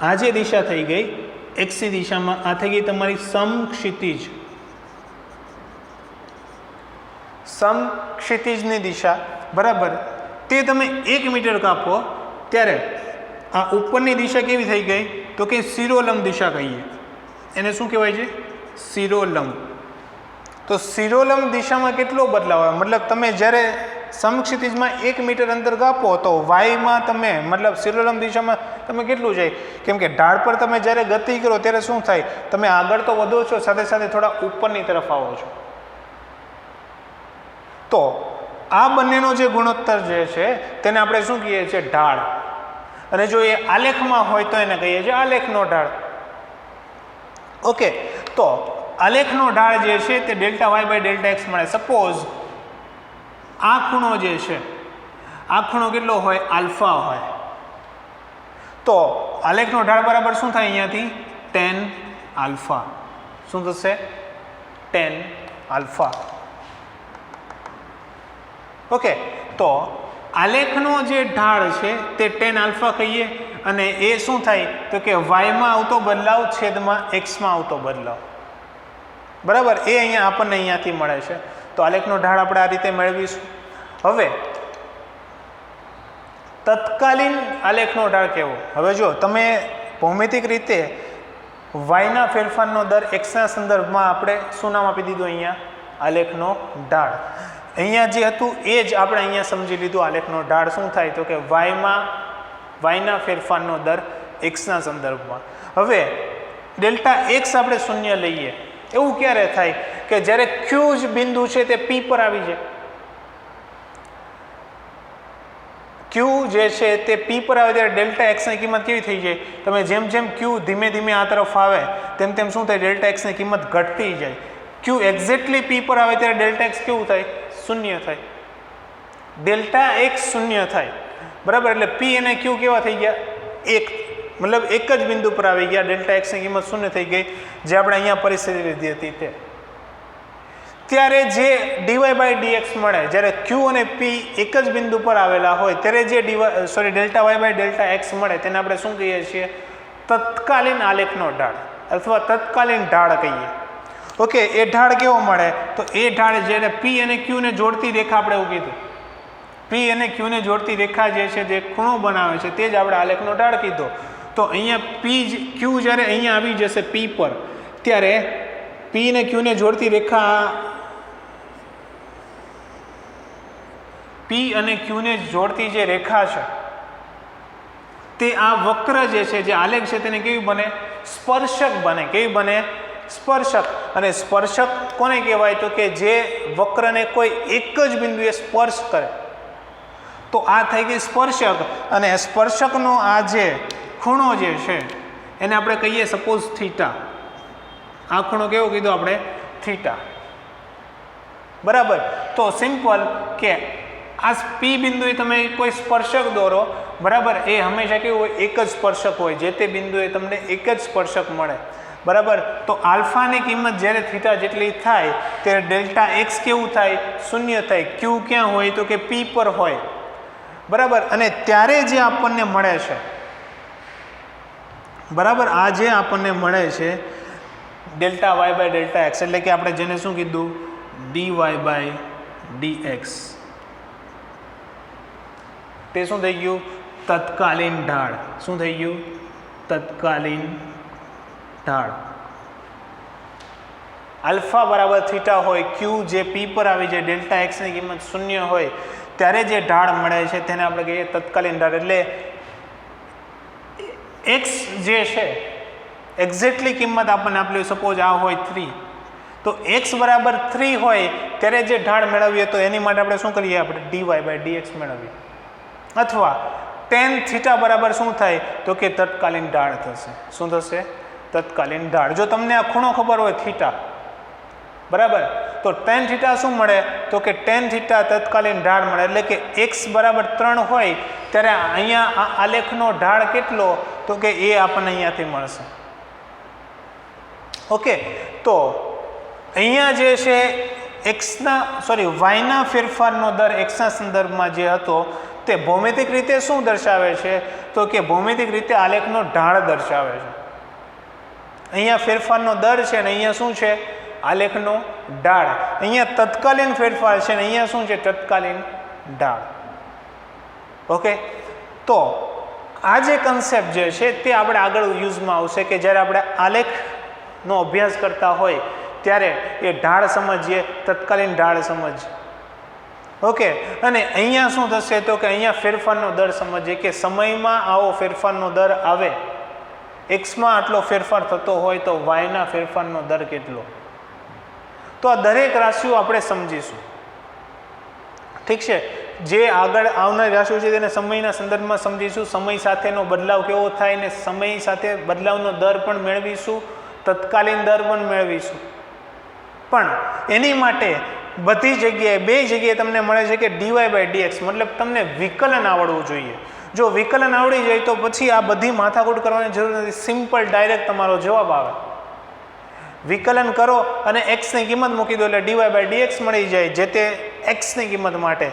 આ જે દિશા થઈ ગઈ એક્સની દિશામાં, આ થઈ ગઈ તમારી સમક્ષિતિજ, સમક્ષિતિજની દિશા, બરાબર. તે તમે 1 મીટર કાપો ત્યારે આ ઉપરની દિશા કેવી થઈ ગઈ? તો કે શિરોલંબ દિશા કહીએ. એને શું કહેવાય છે? શિરોલંબ. તો શિરોલંબ દિશામાં કેટલો બદલાવ આવે? મતલબ તમે જ્યારે સમક્ષિતિજમાં 1 મીટર અંતર કાપો તો વાયમાં તમે, મતલબ શિરોલંબ દિશામાં તમે કેટલું જાય? કેમ કે ઢાળ પર તમે જ્યારે ગતિ કરો ત્યારે શું થાય? તમે આગળ તો વધો છો, સાથે સાથે થોડા ઉપરની તરફ આવો છો. તો આ બંનેનો જે ગુણોત્તર જે છે તેને આપણે શું કહીએ છીએ? ઢાળ. અને જો એ આલેખમાં હોય તો એને કહીએ છીએ આલેખનો ઢાળ. ઓકે, તો આલેખનો ઢાળ જે છે તે delta y by delta x મળે. સપોઝ આ ખૂણો જે છે, આ ખૂણો કેટલો હોય? આલ્ફા હોય. તો આલેખનો ઢાળ બરાબર શું થાય? અહીંયાથી tan આલ્ફા. શું થશે? Ten alpha. ઓકે, તો આલેખનો જે ઢાળ છે તે ટેન આલ્ફા કહીએ અને એ શું થાય તો કે વાયમાં આવતો બદલાવ છેદમાં એક્સમાં આવતો બદલાવ. બરાબર, એ અહીંયા આપણને અહીંયાથી મળે છે. તો આલેખનો ઢાળ આપણે આ રીતે મેળવીશું. હવે તત્કાલીન આલેખનો ઢાળ કેવો? હવે જો તમે ભૌમિતિક રીતે વાયના ફેરફારનો દર એક્સના સંદર્ભમાં આપણે શું નામ આપી દીધું? અહીંયા આલેખનો ઢાળ. અહીંયા જે હતું એ જ આપણે અહીંયા સમજી લીધું. આલેખનો ઢાળ શું થાય તો કે વાયના ફેરફારનો દર એક્સના સંદર્ભમાં. હવે ડેલ્ટા એક્સ આપણે શૂન્ય લઈએ. એવું ક્યારે થાય કે જ્યારે ક્યુ જ બિંદુ છે તે પી પર આવી જાય. ક્યુ જે છે તે પી પર આવે ત્યારે ડેલ્ટા એક્સની કિંમત કેવી થઈ જાય? તમે જેમ જેમ ક્યુ ધીમે ધીમે આ તરફ આવે તેમ તેમ શું થાય? ડેલ્ટા એક્સની કિંમત ઘટતી જાય. ક્યુ એક્ઝેક્ટલી પી પર આવે ત્યારે ડેલ્ટા એક્સ કેવું થાય? શૂન્ય થાય. ડેલ્ટા એક્સ શૂન્ય થાય. બરાબર, એટલે પી અને ક્યુ કેવા થઈ ગયા? એક, મતલબ એક જ બિંદુ પર આવી ગયા. ડેલ્ટા એક્સની કિંમત શૂન્ય થઈ ગઈ, જે આપણે અહીંયા પરિસ્થિતિ લીધી હતી તે. ત્યારે જે ડીવાય બાય ડીએક્સ મળે, જ્યારે ક્યુ અને પી એક જ બિંદુ પર આવેલા હોય ત્યારે જે delta y by delta x મળે તેને આપણે શું કહીએ છીએ? તત્કાલીન આલેખનો ઢાળ અથવા તત્કાલીન ઢાળ કહીએ. ઓકે, એ ઢાળ કેવો મળે? તો એ ઢાળ જ્યારે પી અને ક્યુને જોડતી રેખા, આપણે એવું કીધું પી અને ક્યુને જોડતી રેખા જે છે જે ખૂણો બનાવે છે તે જ આપણે આલેખનો ઢાળ કીધો. તો અહીંયા ક્યુ જ્યારે અહીંયા આવી જશે પી પર, ત્યારે પી અને ક્યુને જોડતી રેખા, પી અને ક્યુને જોડતી જે રેખા છે તે આ વક્ર જે છે, જે આલેખ છે તેને કેવી બને? સ્પર્શક બને. કેવી બને? સ્પર્શક. અને સ્પર્શક કોને કહેવાય તો કે જે વક્રને કોઈ એક જ બિંદુએ સ્પર્શ કરે. તો આ થઈ ગઈ સ્પર્શક. અને સ્પર્શકનો આ જે ખૂણો જે છે એને આપણે કહીએ સપોઝ થીટા. આ ખૂણો કેવો કીધો આપણે? થીટા. બરાબર, તો સિમ્પલ કે આ પી બિંદુએ તમે કોઈ સ્પર્શક દોરો, બરાબર, એ હંમેશા કેવું હોય? એક જ સ્પર્શક હોય. જે તે બિંદુએ તમને એક જ સ્પર્શક મળે. બરાબર, તો આલ્ફાની કિંમત જ્યારે થીટા જેટલી થાય ત્યારે ડેલ્ટા એક્સ કેવું થાય? શૂન્ય થાય. ક્યુ ક્યાં હોય તો કે પી પર હોય. બરાબર, અને ત્યારે જે આપણને મળે છે, બરાબર, આ જે આપણને મળે છે delta y by delta x, એટલે કે આપણે જેને શું કીધું? D y by d x. તે શું થઈ ગયું? તત્કાલીન ઢાળ. શું થઈ ગયું? તત્કાલીન ઢાળ. આલ્ફા બરાબર થીટા હોય, ક્યુ જે પી પર આવી જાય, ડેલ્ટા એક્સની કિંમત શૂન્ય હોય ત્યારે જે ઢાળ મળે છે તેને આપણે કહીએ તત્કાલીન ઢાળ. એટલે એક્સ જે છે એક્ઝેક્ટલી કિંમત આપણને આપેલી, સપોઝ આ હોય 3, તો એક્સ બરાબર 3 હોય ત્યારે જે ઢાળ મેળવીએ તો એની માટે આપણે શું કરીએ? આપણે ડીવાય બાય ડીએક્સ મેળવીએ. અથવા ટેન થીટા બરાબર શું થાય તો કે તત્કાલીન ઢાળ થશે. શું થશે? તત્કાલીન ઢાળ. જો તમને આ ખૂણો ખબર હોય થીટા, બરાબર, તો ટેન થીટા શું મળે તો કે ટેન થીટા તત્કાલીન ઢાળ મળે. એટલે કે એક્સ બરાબર 3 હોય ત્યારે અહીંયા આલેખનો ઢાળ કેટલો તો કે એ આપણને અહીંયાથી મળશે. ઓકે, તો અહીંયા જે છે વાયના ફેરફારનો દર એક્સના સંદર્ભમાં જે હતો તે ભૌમિતિક રીતે શું દર્શાવે છે તો કે ભૌમિતિક રીતે આલેખનો ઢાળ દર્શાવે છે. અહીંયા ફેરફારનો દર છે અને અહીંયા શું છે? આલેખનો ઢાળ. અહીંયા તત્કાલીન ફેરફાર છે અને અહીંયા શું છે? તત્કાલીન ઢાળ. ઓકે, તો આ જે કન્સેપ્ટ જે છે તે આપણે આગળ યુઝમાં આવશે કે જ્યારે આપણે આલેખનો અભ્યાસ કરતા હોય ત્યારે એ ઢાળ સમજીએ, તત્કાલીન ઢાળ સમજીએ. ઓકે, અને અહીંયા શું થશે તો કે અહીંયા ફેરફારનો દર સમજીએ કે સમયમાં આવો ફેરફારનો દર આવે, એક્સમાં આટલો ફેરફાર થતો હોય તો વાયના ફેરફારનો દર કેટલો. તો આ દરેક રાશિઓ આપણે સમજીશું. ઠીક છે, જે આગળ આવનારી રાશિઓ છે તેને સમયના સંદર્ભમાં સમજીશું. સમય સાથેનો બદલાવ કેવો થાય ને સમય સાથે બદલાવનો દર પણ મેળવીશું, તત્કાલીન દર પણ મેળવીશું. પણ એની માટે બધી જગ્યાએ, બે જગ્યાએ તમને મળે છે કે ડીવાય બાય ડીએક્સ, મતલબ તમને વિકલન આવડવું જોઈએ. જો વિકલન આવડી જાય તો પછી આ બધી માથાકૂટ કરવાની જરૂર નથી, સિમ્પલ ડાયરેક્ટ તમારો જવાબ આવે. વિકલન કરો અને એક્સની કિંમત મૂકી દો એટલે ડીવાય બાય ડીએક્સ મળી જાય, જે તે એક્સની કિંમત માટે.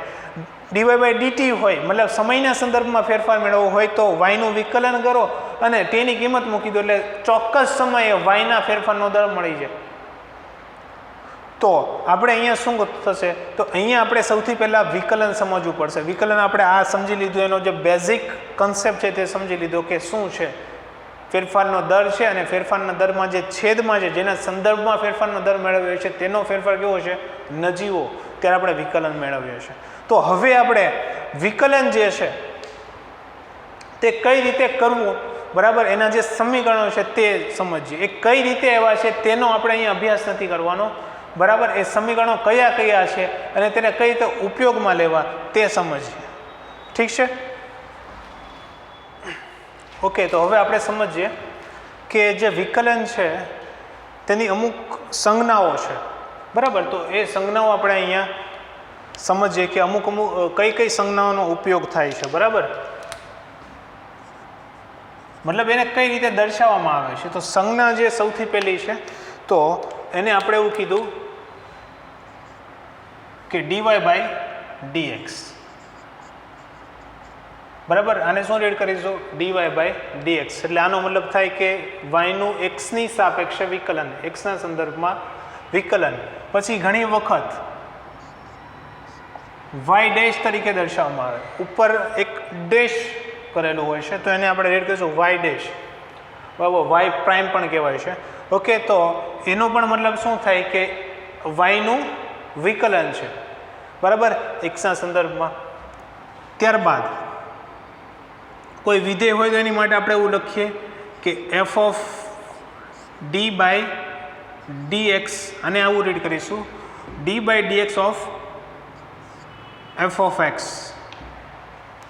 ડીવાય બાય ડીટી હોય મતલબ સમયના સંદર્ભમાં ફેરફાર મેળવવો હોય તો વાયનું વિકલન કરો અને તેની કિંમત મૂકી દો એટલે ચોક્કસ સમયે વાયના ફેરફારનો દર મળી જાય. તો આપણે અહીંયા શું થશે, તો અહીંયા આપણે સૌથી પહેલાં વિકલન સમજવું પડશે. વિકલન આપણે આ સમજી લીધું, એનો જે બેઝિક કન્સેપ્ટ છે તે સમજી લીધો કે શું છે ફેરફારનો દર છે, અને ફેરફારના દરમાં જે છેદમાં છે જેના સંદર્ભમાં ફેરફારનો દર મેળવ્યો છે તેનો ફેરફાર કેવો છે, નજીવો, ત્યારે આપણે વિકલન મેળવ્યો છે. તો હવે આપણે વિકલન જે છે તે કઈ રીતે કરવું, બરાબર, એના જે સમીકરણો છે તે સમજીએ. એ કઈ રીતે એવા છે તેનો આપણે અહીંયા અભ્યાસ નથી કરવાનો, બરાબર. એ સમીકરણો કયા કયા છે અને તેને કઈ રીતે ઉપયોગમાં લેવા તે સમજીએ. ઠીક છે? ઓકે, તો હવે આપણે સમજીએ કે જે વિકલન છે તેની અમુક સંજ્ઞાઓ છે, બરાબર. તો એ સંજ્ઞાઓ આપણે અહીંયા સમજીએ કે અમુક કઈ કઈ સંજ્ઞાઓનો ઉપયોગ થાય છે, બરાબર. મતલબ એને કઈ રીતે દર્શાવવામાં આવે છે. તો સંજ્ઞા જે સૌથી પહેલી છે તો એને આપણે એવું કીધું કે ડીવાય બાય ડીએક્સ, બરાબર. આને શું રેડ કરીશું, ડીવાય બાય ડીએક્સ. એટલે આનો મતલબ થાય કે વાયનું એક્સની સાપેક્ષે વિકલન, એક્સના સંદર્ભમાં વિકલન. પછી ઘણી વખત વાય ડેશ તરીકે દર્શાવવામાં આવે, ઉપર એક ડેશ કરેલું હોય છે તો એને આપણે રેડ કરીશું વાય ડેશ, બરાબર. વાય પ્રાઇમ પણ કહેવાય છે. ઓકે, તો એનો પણ મતલબ શું થાય કે વાયનું વિકલન છે, બરાબર, એક્સના સંદર્ભમાં. ત્યારબાદ કોઈ વિધેય હોય તો એની માટે આપણે એવું લખીએ કે f of d by d x, અને આવું રીડ કરીશું d by dx of f of x.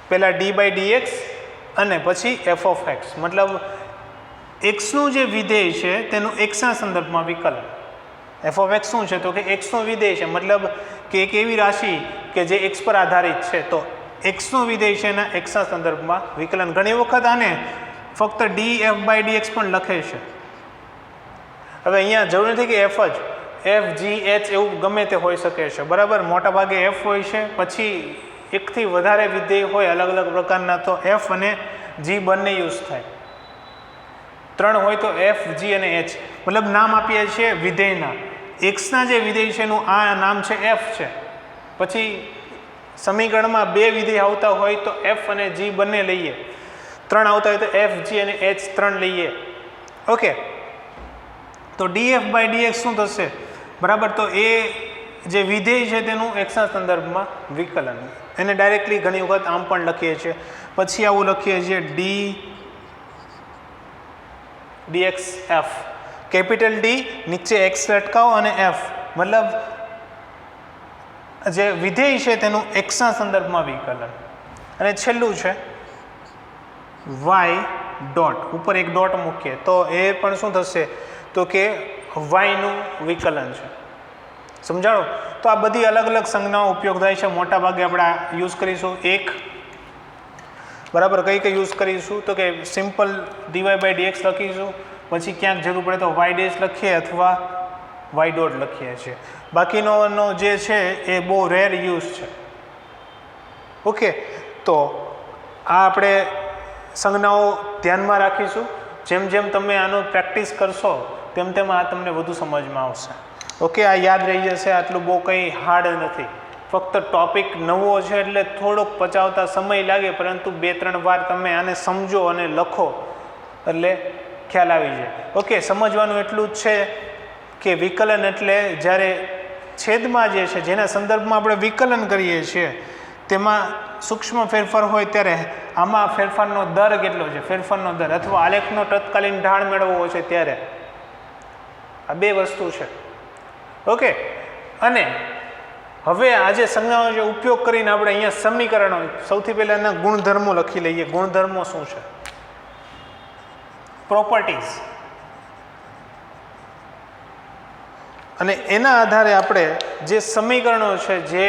પહેલાં ડી બાય ડીએક્સ અને પછી એફ ઓફ એક્સ, મતલબ એક્સનું જે વિધેય છે તેનું એક્સના સંદર્ભમાં વિકલન. એફ ઓફ એક્સ શું છે, તો કે એક્સનું વિધેય છે, મતલબ કે એક એવી રાશિ કે જે એક્સ પર આધારિત છે, તો એક્સનું વિધેય છે એના એક્સના સંદર્ભમાં વિકલન. ઘણી વખત આને ફક્ત ડી એફ બાય ડીએક્સ પણ લખે છે. હવે અહીંયા જરૂર નથી કે એફ જ, એફ જી એચ એવું ગમે તે હોઈ શકે છે, બરાબર. મોટા ભાગે એફ હોય છે, પછી એકથી વધારે વિધેય હોય અલગ અલગ પ્રકારના તો એફ અને જી બંને યુઝ થાય. 3 હોય તો એફ જી અને એચ, મતલબ નામ આપીએ છીએ વિધેયના. એક્સના જે વિધેય છે એનું આ નામ છે એફ છે. પછી સમીકરણમાં 2 વિધેય આવતા હોય તો એફ અને જી બંને લઈએ, 3 આવતા હોય તો એફ જી અને એચ 3 લઈએ. ઓકે, તો ડીએફ બાય ડીએક્સ શું થશે, બરાબર. તો એ જે વિધેય છે તેનું એક્સના સંદર્ભમાં વિકલન. એને ડાયરેક્ટલી ઘણી વખત આમ પણ લખીએ છીએ. પછી આવું લખીએ છીએ ડીએક્સ એફ, કેપિટલ ડી નીચે એક્સ લટકાવો અને એફ, મતલબ જે વિધેય છે તેનું એક્સના સંદર્ભમાં વિકલન. અને છેલ્લું છે વાય ડોટ, ઉપર એક ડોટ મૂકીએ તો એ પણ શું થશે, તો કે વાયનું વિકલન છે. સમજાણો? તો આ બધી અલગ અલગ સંજ્ઞાઓ ઉપયોગ થાય છે. મોટા ભાગે આપણે યુઝ કરીશું એક, બરાબર. કઈ કઈ યુઝ કરીશું, તો કે સિમ્પલ ડીવાય બાય ડીએક્સ લખીશું, પછી ક્યાંક જરૂર પડે તો વાય ડેશ લખીએ અથવા વાય ડોટ લખીએ છીએ. બાકીનો જે છે એ બહુ રેર યુઝ છે. ઓકે, તો આ આપણે સંજ્ઞાઓ ધ્યાનમાં રાખીશું. જેમ જેમ તમે આનો પ્રેક્ટિસ કરશો તેમ તેમ આ તમને વધુ સમજમાં આવશે. ઓકે, આ યાદ રહી જશે. આટલું બહુ કંઈ હાર્ડ નથી, ફક્ત ટોપિક નવો છે એટલે થોડોક પચાવતા સમય લાગે, પરંતુ 2-3 વાર તમે આને સમજો અને લખો એટલે ખ્યાલ આવી જાય. ઓકે, સમજવાનું એટલું જ છે કે વિકલન એટલે જ્યારે છેદમાં જે છે જેના સંદર્ભમાં આપણે વિકલન કરીએ છીએ તેમાં સૂક્ષ્મ ફેરફાર હોય ત્યારે આમાં ફેરફારનો દર કેટલો છે, ફેરફારનો દર અથવા આલેખનો તત્કાલીન ઢાળ મેળવવો છે ત્યારે આ 2 વસ્તુ છે. ઓકે, અને હવે આજે સંજ્ઞાઓ જે ઉપયોગ કરીને આપણે અહીંયા સમીકરણો, સૌથી પહેલાં એના ગુણધર્મો લખી લઈએ. ગુણધર્મો શું છે, પ્રોપર્ટીઝ, અને એના આધારે આપણે જે સમીકરણો છે, જે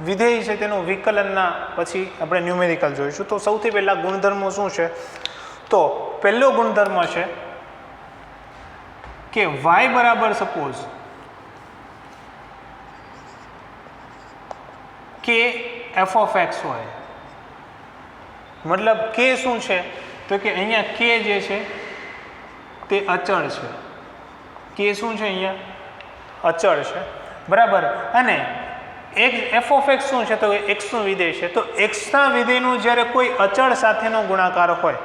વિધેય છે તેનું વિકલનના પછી આપણે ન્યુમેરિકલ જોઈશું. તો સૌથી પહેલાં ગુણધર્મો શું છે, તો પહેલો ગુણધર્મ છે કે y બરાબર સપોઝ કે એફ ઓફ એક્સ હોય, મતલબ કે શું છે તો કે અહીંયા કે જે છે તે અચળ છે, કે શું છે અહીંયા અચળ છે, બરાબર. અને એફ ઓફ એક્સ શું છે તો એક્સનું વિધેય છે, તો એક્સના વિધેયનું જ્યારે કોઈ અચળ સાથેનો ગુણાકાર હોય,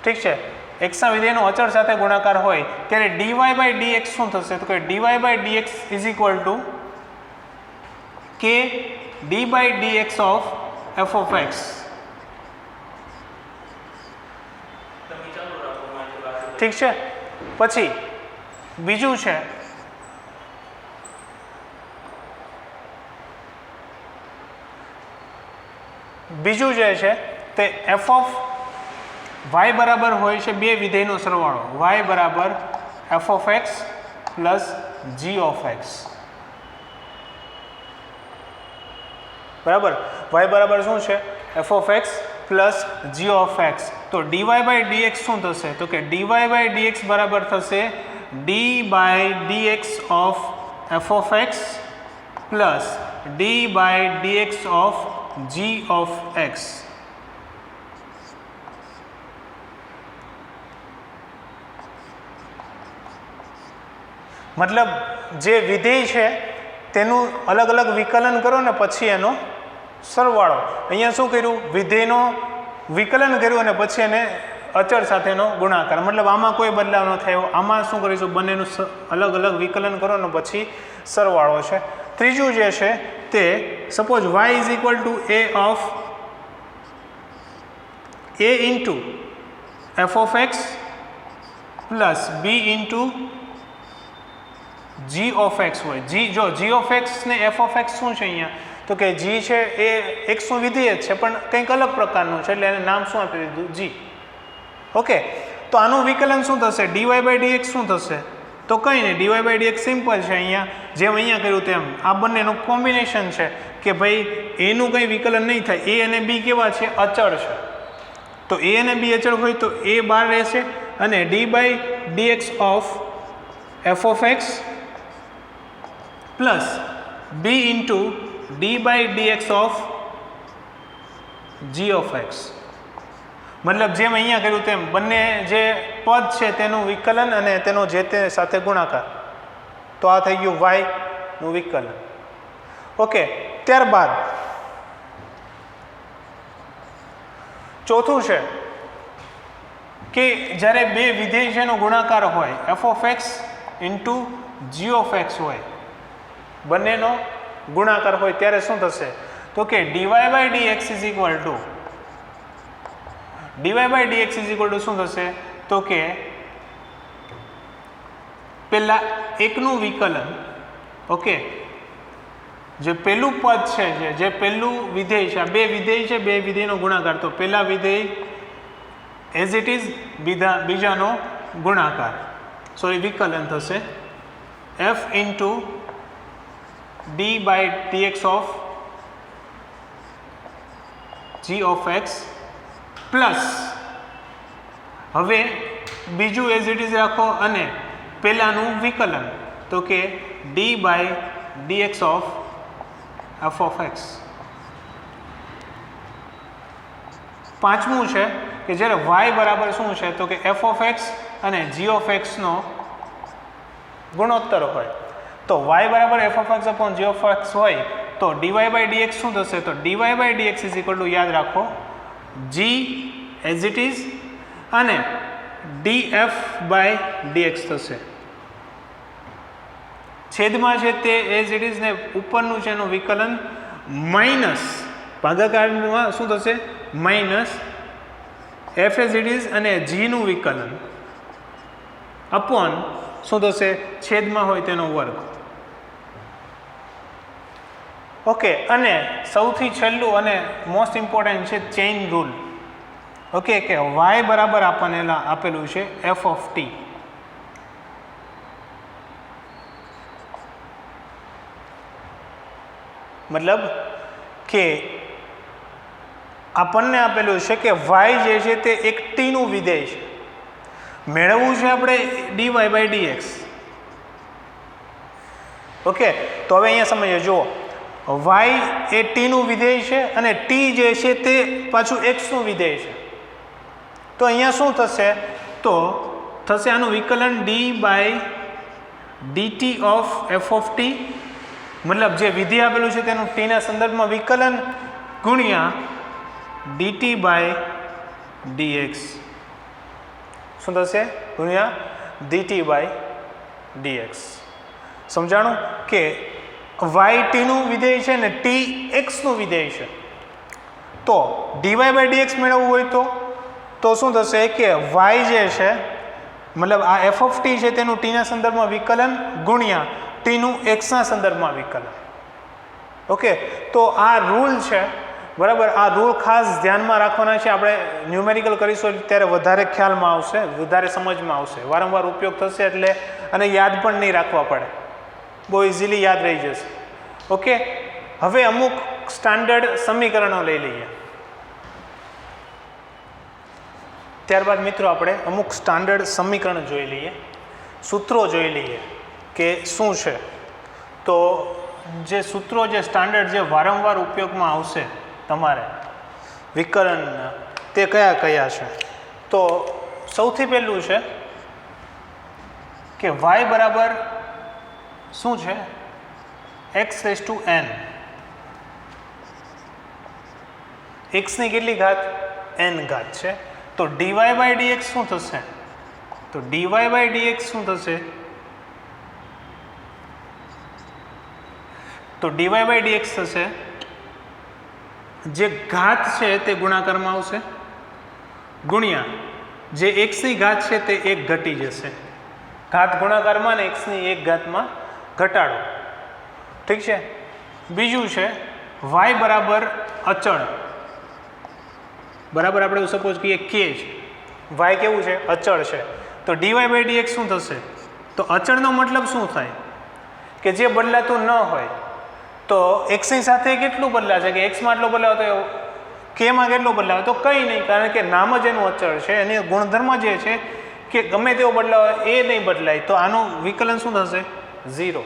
ઠીક છે, એક્સના વિધેયનો અચળ સાથે ગુણાકાર હોય ત્યારે ડીવાય બાય ડીએક્સ શું થશે તો કે DY by dx is equal to કે d by dx of f of x. ઠીક છે. પછી બીજું છે જે છે તે એફ ઓફ વાય બરાબર હોય છે બે વિધેયનો સરવાળો, વાય બરાબર f of x plus g of x, બરાબર. વાય બરાબર શું છે f of x plus g of x. તો ડીવાય બાય ડીએક્સ શું થશે તો કે ડીવાય બાય ડીએક્સ બરાબર થશે d by dx of f of x plus d by dx of g of x. મતલબ જે વિધેય છે તેનું અલગ અલગ વિકલન કરો ને પછી એનો સરવાળો. અહીંયા શું કર્યું, વિધેયનો વિકલન કર્યું અને પછી એને અચળ સાથેનો ગુણાકાર, મતલબ આમાં કોઈ બદલાવ ન થયો. આમાં શું કરીશું, બંનેનું અલગ અલગ વિકલન કરો ને પછી સરવાળો છે. ત્રીજું જે છે તે suppose y is equal to a of a into f of x plus b into g of x હોય. જો જી ઓફ એક્સ ને એફ ઓફ એક્સ શું છે અહીંયા તો કે જી છે એ એક્સનું વિધેય જ છે પણ કંઈક અલગ પ્રકારનું છે એટલે એને નામ શું આપી દીધું, જી. ઓકે, તો આનું વિકલન શું થશે, ડીવાય બાય ડીએક્સ શું થશે તો કંઈ નહીં, ડીવાય બાય ડીએક્સ સિમ્પલ છે, અહીંયા જેમ અહીંયા કર્યું તેમ આ બંનેનું કોમ્બિનેશન છે કે ભાઈ એનું કંઈ વિકલન નહીં થાય. એ અને બી કેવા છે, અચળ છે, તો એ અને બી અચળ હોય તો એ બહાર રહેશે અને d by dx of f of x plus b into d by dx of g of x. મતલબ જેમ અહીંયા કર્યું તેમ બંને જે પદ છે તેનું વિકલન અને તેનો જે તે સાથે ગુણાકાર. તો આ થઈ ગયું વાયનું વિકલન. ઓકે, ત્યારબાદ ચોથું છે કે જ્યારે બે વિધેય છે એનો ગુણાકાર હોય, f of x into g of x હોય, બંનેનો ગુણાકાર હોય ત્યારે શું થશે તો કે DY by dx is equal to શું થશે તો કે પેલા એકનું વિકલન. ઓકે, જે પેલું પદ છે જે પેલું વિધેય છે, આ બે વિધેય છે, બે વિધેયનો ગુણાકાર, તો પેલા વિધેય એઝ ઇટ ઇઝ, બીજાનો ગુણાકાર, સોરી વિકલન થશે f into d by dx of g of x plus હવે બીજું એઝ ઇટ ઇઝ રાખો અને પહેલાંનું વિકલન તો કે d by dx of f of x. પાંચમું છે કે જ્યારે વાય બરાબર શું છે તો કે એફ ઓફ એક્સ અને જી ઓફ એક્સનો ગુણોત્તર હોય, તો y બરાબર f of x upon g of x હોય તો ડીવાય બાય ડીએક્સ શું થશે તો DY by dx is equal to, યાદ રાખો, જી એઝ ઇટ ઇઝ અને ડીએફ બાય ડીએક્સ થશે. છેદમાં છે તે એઝ ઇટ ઇઝ ને ઉપરનું છે એનું વિકલન માઇનસ ભાગાકારમાં શું થશે minus F as it is અને જીનું વિકલન અપોન શું થશે છેદમાં હોય તેનો વર્ગ. ઓકે, અને સૌથી છેલ્લું અને મોસ્ટ ઇમ્પોર્ટન્ટ છે ચેઇન રૂલ. ઓકે, કે y બરાબર આપણને આપેલું છે એફ ઓફ ટી, મતલબ કે આપણને આપેલું છે કે y જે છે તે એક ટીનું વિધેય છે, મેળવવું છે આપણે dy બાય dx, ઓકે, તો હવે અહીંયા સમજીએ, જુઓ વાય એ ટીનું વિધેય છે અને ટી જે છે તે પાછું એક્સનું વિધેય છે. તો અહીંયા શું થશે, તો થશે આનું વિકલન d/dt of f of T, મતલબ જે વિધેય આપેલું છે તેનું ટીના સંદર્ભમાં વિકલન ગુણ્યા dt/dx. શું થશે? ગુણ્યા dt/dx. સમજાણું કે વાય ટીનું વિધેય છે ને ટી એક્સનું વિધેય છે. તો dy/dx મેળવવું હોય તો શું થશે કે વાય જે છે મતલબ આ એફ ઓફ ટી છે તેનું ટીના સંદર્ભમાં વિકલન ગુણ્યા ટીનું એક્સના સંદર્ભમાં વિકલન. ઓકે, તો આ રૂલ છે, બરાબર. આ રૂલ ખાસ ધ્યાનમાં રાખવાના છે. આપણે ન્યુમેરિકલ કરીશું ત્યારે વધારે ખ્યાલમાં આવશે, વધારે સમજમાં આવશે, વારંવાર ઉપયોગ થશે એટલે અને યાદ પણ નહીં રાખવા પડે, બહુ ઇઝીલી યાદ રહી જશે. ઓકે, હવે અમુક સ્ટાન્ડર્ડ સમીકરણો લઈ લઈએ. ત્યારબાદ મિત્રો આપણે અમુક સ્ટાન્ડર્ડ સમીકરણ જોઈ લઈએ, સૂત્રો જોઈ લઈએ કે શું છે. તો જે સૂત્રો, જે સ્ટાન્ડર્ડ, જે વારંવાર ઉપયોગમાં આવશે તમારે વિકલનના, તે કયા કયા છે? તો સૌથી પહેલું છે કે y બરાબર શું છે? x⁴n. x ની કેટલી ઘાત? n ઘાત છે. તો dy/dx શું થશે? તો dy/dx શું થશે? તો dy/dx થશે, જે ઘાત છે તે ગુણાકારમાં આવશે ગુણ્યા જે x ની ઘાત છે તે એક ઘટી જશે. ઘાત ગુણાકારમાં ને x ની એક ઘાતમાં ઘટાડો. ઠીક છે. બીજું છે y બરાબર અચળ, બરાબર. આપણે સપોઝ કહીએ k છે, y કેવું છે? અચળ છે. તો dy/dx શું થશે? તો અચળનો મતલબ શું થાય? કે જે બદલાતું ન હોય. તો x ની સાથે કેટલું બદલાશે? કે x માં આટલો બદલાવ તો k માં કેટલો બદલાવ? તો કંઈ નહીં, કારણ કે નામ જ એનું અચળ છે. એની ગુણધર્મ જે છે કે ગમે તેવો બદલાવ એ નહીં બદલાય. તો આનું વિકલન શું થશે? 0.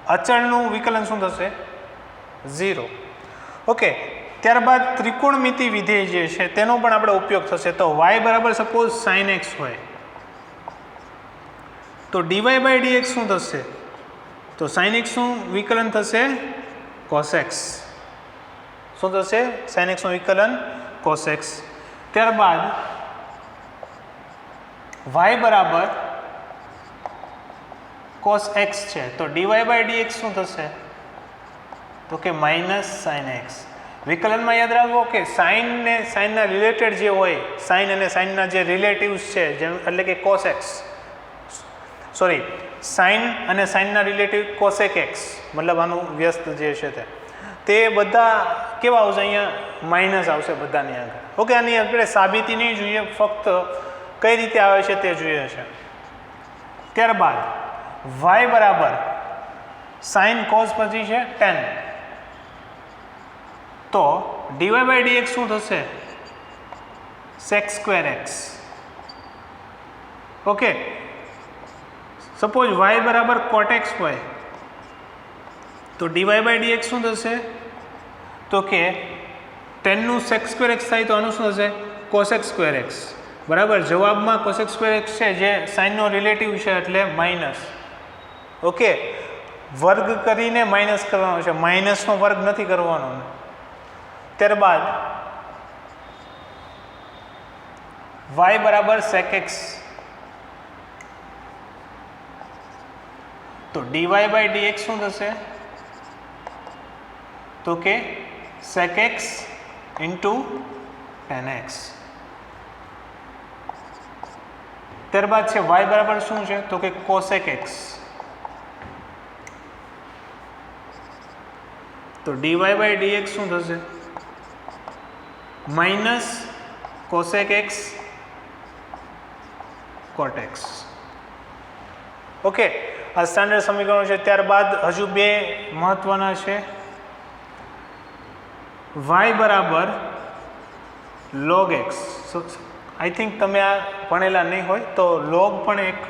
અચળનું વિકલન શું થશે? 0. ઓકે, ત્યારબાદ ત્રિકોણમિતિ વિધેય જે છે તેનો પણ આપણે ઉપયોગ થશે. તો y બરાબર સપોઝ sin x હોય તો dy/dx શું થશે? તો sin x નું વિકલન થશે cos x. શું થશે? sin x નું વિકલન cos x. ત્યારબાદ y બરાબર cos x છે તો dy/dx શું થશે? તો કે -sin x. વિકલનમાં યાદ રાખો કે સાઇન ને સાઇનના રિલેટેડ જે હોય, સાઇન અને સાઇનના જે રિલેટિવ્સ છે, જેમ એટલે કે cos x, સોરી, સાઇન અને સાઇનના રિલેટિવ cosec x, મતલબ આનું વ્યસ્ત જે છે તે બધા કેવા આવશે? અહીંયા માઇનસ આવશે બધાની આગળ. ઓકે, આની આપણે સાબિતી નહીં જોઈએ, ફક્ત કઈ રીતે આવે છે તે જોઈએ છે. ત્યારબાદ y બરાબર સાઇન cos પછી છે tan. તો dy/dx શું થશે? sec² x. Okay, suppose y બરાબર cot x હોય તો dy/dx શું થશે? તો કે tan નું sec² x થાય તો આનું શું થશે? cosec² x. બરાબર, જવાબમાં cosec² x છે જે સાઇનનો રિલેટિવ છે એટલે માઇનસ. ઓકે, વર્ગ કરીને માઇનસ કરવાનો છે, માઇનસનો વર્ગ નથી કરવાનો. ત્યારબાદ y બરાબર sec x તો dy/dx શું થશે? તો કે sec x into tan x. ત્યારબાદ છે y બરાબર શું છે? તો કે cosec x. તો dy/dx શું થશે? -cosec x cot x. Okay, આ સ્ટાન્ડર્ડ સમીકરણો છે. ત્યારબાદ હજુ બે મહત્વના છે. y બરાબર log x. આઈ થિંક તમે આ ભણેલા નહીં હોય તો log પણ એક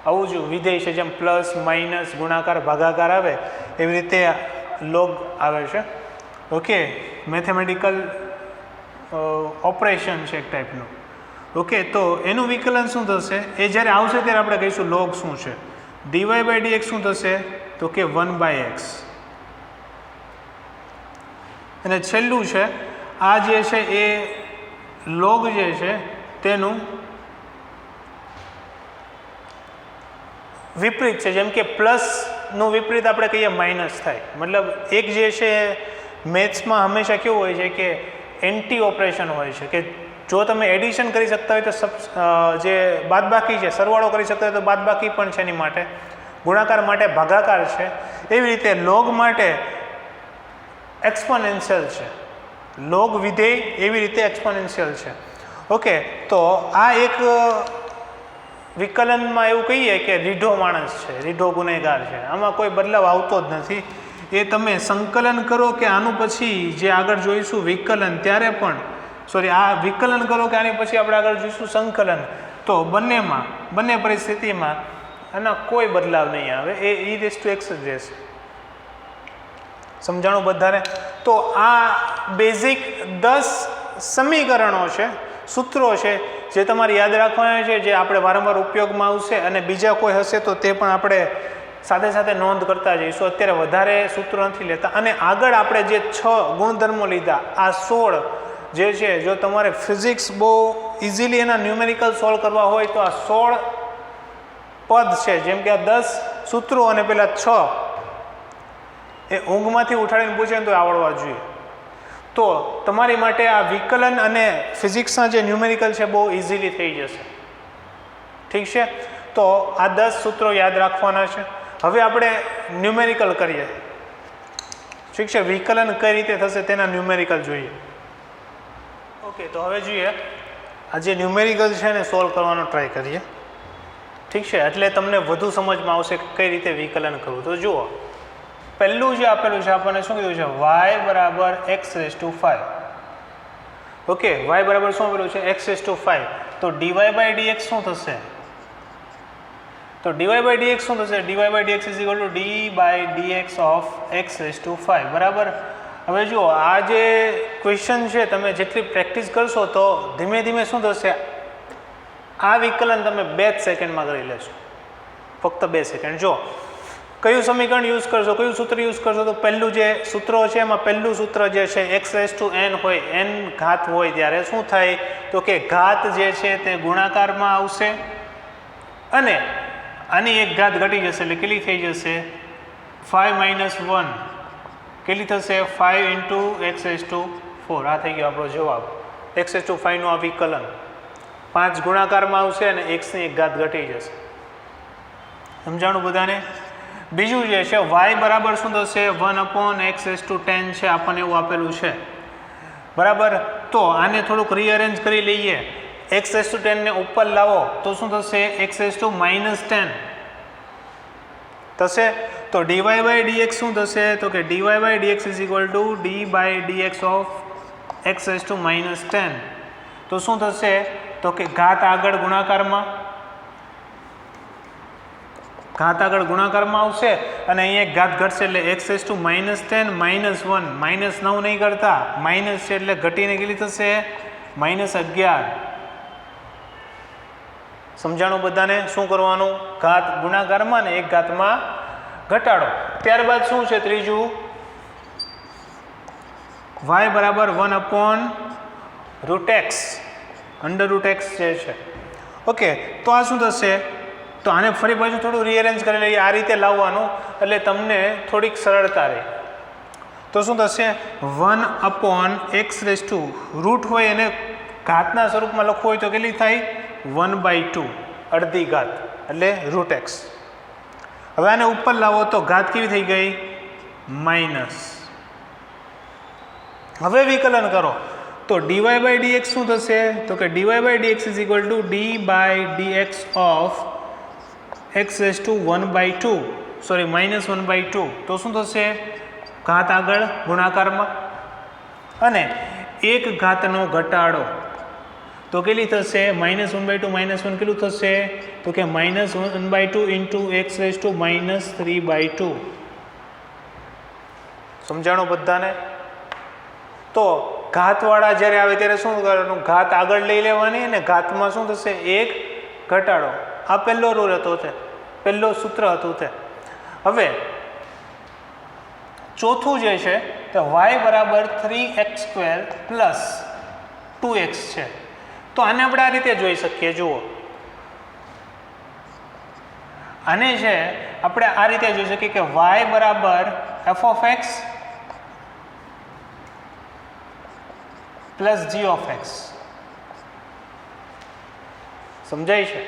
આવું જ વિધેય છે, જેમ પ્લસ માઇનસ ગુણાકાર ભાગાકાર આવે એવી રીતે લોગ આવે છે. ઓકે, મેથેમેટિકલ ઓપરેશન છે એક ટાઈપનું. ઓકે, તો એનું વિકલન શું થશે એ જ્યારે આવશે ત્યારે આપણે કહીશું લોગ શું છે. ડીવાય બાય ડીએક્સ શું થશે તો કે 1/x. અને છેલ્લું છે આ જે છે એ લોગ જે છે તેનું વિપરીત છે. જેમ કે પ્લસનું વિપરીત આપણે કહીએ માઇનસ થાય. મતલબ એક જે છે મેથ્સમાં હંમેશા કેવું હોય છે કે એન્ટી ઓપરેશન હોય છે, કે જો તમે એડિશન કરી શકતા હોય તો જે બાદબાકી છે, સરવાળો કરી શકતા હોય તો બાદબાકી પણ છે એની માટે, ગુણાકાર માટે ભાગાકાર છે. એવી રીતે લોગ માટે એક્સપોનેન્શિયલ છે, લોગ વિધેય એવી રીતે એક્સપોનેન્શિયલ છે. ઓકે, તો આ એક વિકલનમાં એવું કહીએ કે રીઢો માણસ છે, રીઢો ગુનેગાર છે, આમાં કોઈ બદલાવ આવતો જ નથી. એ તમે સંકલન કરો કે આનું પછી જે આગળ જોઈશું વિકલન ત્યારે પણ આ વિકલન કરો કે આની પછી આપણે આગળ જોઈશું સંકલન, તો બંને પરિસ્થિતિમાં આના કોઈ બદલાવ નહીં આવે, એ e⁻x જ રહેશે. સમજાણું બધાને? તો આ બેઝિક 10 સમીકરણો છે, સૂત્રો છે જે તમારે યાદ રાખવાના છે, જે આપણે વારંવાર ઉપયોગમાં આવશે, અને બીજા કોઈ હશે તો તે પણ આપણે સાથે સાથે નોંધ કરતા જઈશું. અત્યારે વધારે સૂત્રો નથી લેતા. અને આગળ આપણે જે 6 ગુણધર્મો લીધા, આ 16 જે છે, જો તમારે ફિઝિક્સ બહુ ઇઝીલી એના ન્યુમેરિકલ સોલ્વ કરવા હોય તો આ 16 પદ છે, જેમ કે આ 10 સૂત્રો અને પેલા 6 એ ઊંઘમાંથી ઉઠાડીને પૂછે ને તો આવડવા જોઈએ. તો તમારી માટે આ વિકલન અને ફિઝિક્સના જે ન્યુમેરિકલ છે બહુ ઇઝીલી થઈ જશે. ઠીક છે? તો આ 10 સૂત્રો યાદ રાખવાના છે. હવે આપણે ન્યુમેરિકલ કરીએ. ઠીક છે? વિકલન કઈ રીતે થશે તેના ન્યુમેરિકલ જોઈએ. ઓકે, તો હવે જોઈએ આ જે ન્યુમેરિકલ છે ને સોલ્વ કરવાનો ટ્રાય કરીએ. ઠીક છે? એટલે તમને વધુ સમજમાં આવશે કે કઈ રીતે વિકલન કરવું. તો જુઓ, પહેલું જે આપેલું છે આપણને શું કીધું છે, y બરાબર x⁵. ઓકે, y બરાબર શું આપેલું છે, x⁵. તો dy બાય dx શું થશે? તો dy બાય dx શું થશે? dy by dx is equal to d by dx of x⁵. બરાબર. હવે જુઓ, આ જે ક્વેશ્ચન છે તમે જેટલી પ્રેક્ટિસ કરશો તો ધીમે ધીમે શું થશે, આ વિકલન તમે 2 સેકન્ડમાં કરી લેશો, ફક્ત 2 સેકન્ડ. જો કયું સમીકરણ યુઝ કરશો, કયું સૂત્ર યુઝ કરશો, તો પહેલું જે સૂત્રો છે એમાં પહેલું સૂત્ર જે છે x⁻n હોય, n ઘાત હોય ત્યારે શું થાય તો કે ઘાત જે છે તે ગુણાકારમાં આવશે અને આની એક ઘાત ઘટી જશે, એટલે કેટલી થઈ જશે 5 - 1 કેટલી થશે 5 × x⁴. આ થઈ ગયો આપણો જવાબ. x⁵ નું આ વિકલન 5 ગુણાકારમાં આવશે અને x ની એક ઘાત ઘટી જશે. સમજાણું બધાને? બીજું જે છે y બરાબર શું થશે 1/x⁻10 છે, આપણને એવું આપેલું છે. બરાબર. તો આને થોડુંક રીઅરેન્જ કરી લઈએ. x⁻10 ને ઉપર લાવો તો શું થશે x⁻−10 થશે. તો dy બાય dx શું થશે તો કે dy by dx is equal to d by dx of x⁻−10. તો શું થશે તો કે ઘાત આગળ ગુણાકારમાં આવશે અને અહીંયા એક ઘાત ઘટશે એટલે x⁻10 -1 -9 નહીં કરતા, માઇનસ છે એટલે ઘટીને કેટલી થશે -11. સમજાણું બધાને? શું કરવાનું, ઘાત ગુણાકારમાં ને એક ઘાતમાં ઘટાડો. ત્યારબાદ શું છે ત્રીજું, y બરાબર 1/√x √x જે છે. ઓકે, તો આ શું થશે, તો આને ફરી પાછું થોડું રીઅરેન્જ કરી લઈએ, આ રીતે લાવવાનું એટલે તમને થોડીક સરળતા રહે. તો શું થશે 1/x⁻, રૂટ હોય એને ઘાતના સ્વરૂપમાં લખવું હોય તો કેટલી થાય 1/2, અડધી ઘાત એટલે √x. હવે આને ઉપર લાવો તો ઘાત કેવી થઈ ગઈ માઇનસ. હવે વિકલન કરો તો dy બાય dx શું થશે તો કે dy by dx is equal to d by dx of x⁻1/2 sorry -1/2. તો શું થશે ઘાત આગળ ગુણાકારમાં અને એક ઘાતનો ઘટાડો. તો કેટલી થશે -1/2 -1 કેટલું થશે તો કે -1/2 ઇન્ટુ x રેઝ ટુ -3/2 સમજાણું બધાને તો ઘાતવાળા જ્યારે આવે ત્યારે શું કરવાનું ઘાત આગળ લઈ લેવાની અને ઘાતમાં શું થશે એક ઘટાડો આ પહેલો રૂલ હતો તે પહેલો સૂત્ર હતું તે હવે ચોથું જે છે તો y બરાબર 3x² પ્લસ 2x છે તો આને આપણે આ રીતે જોઈ શકીએ જુઓ આને છે આપણે આ રીતે જોઈ શકીએ કે y બરાબર f(x) પ્લસ g(x) સમજાય છે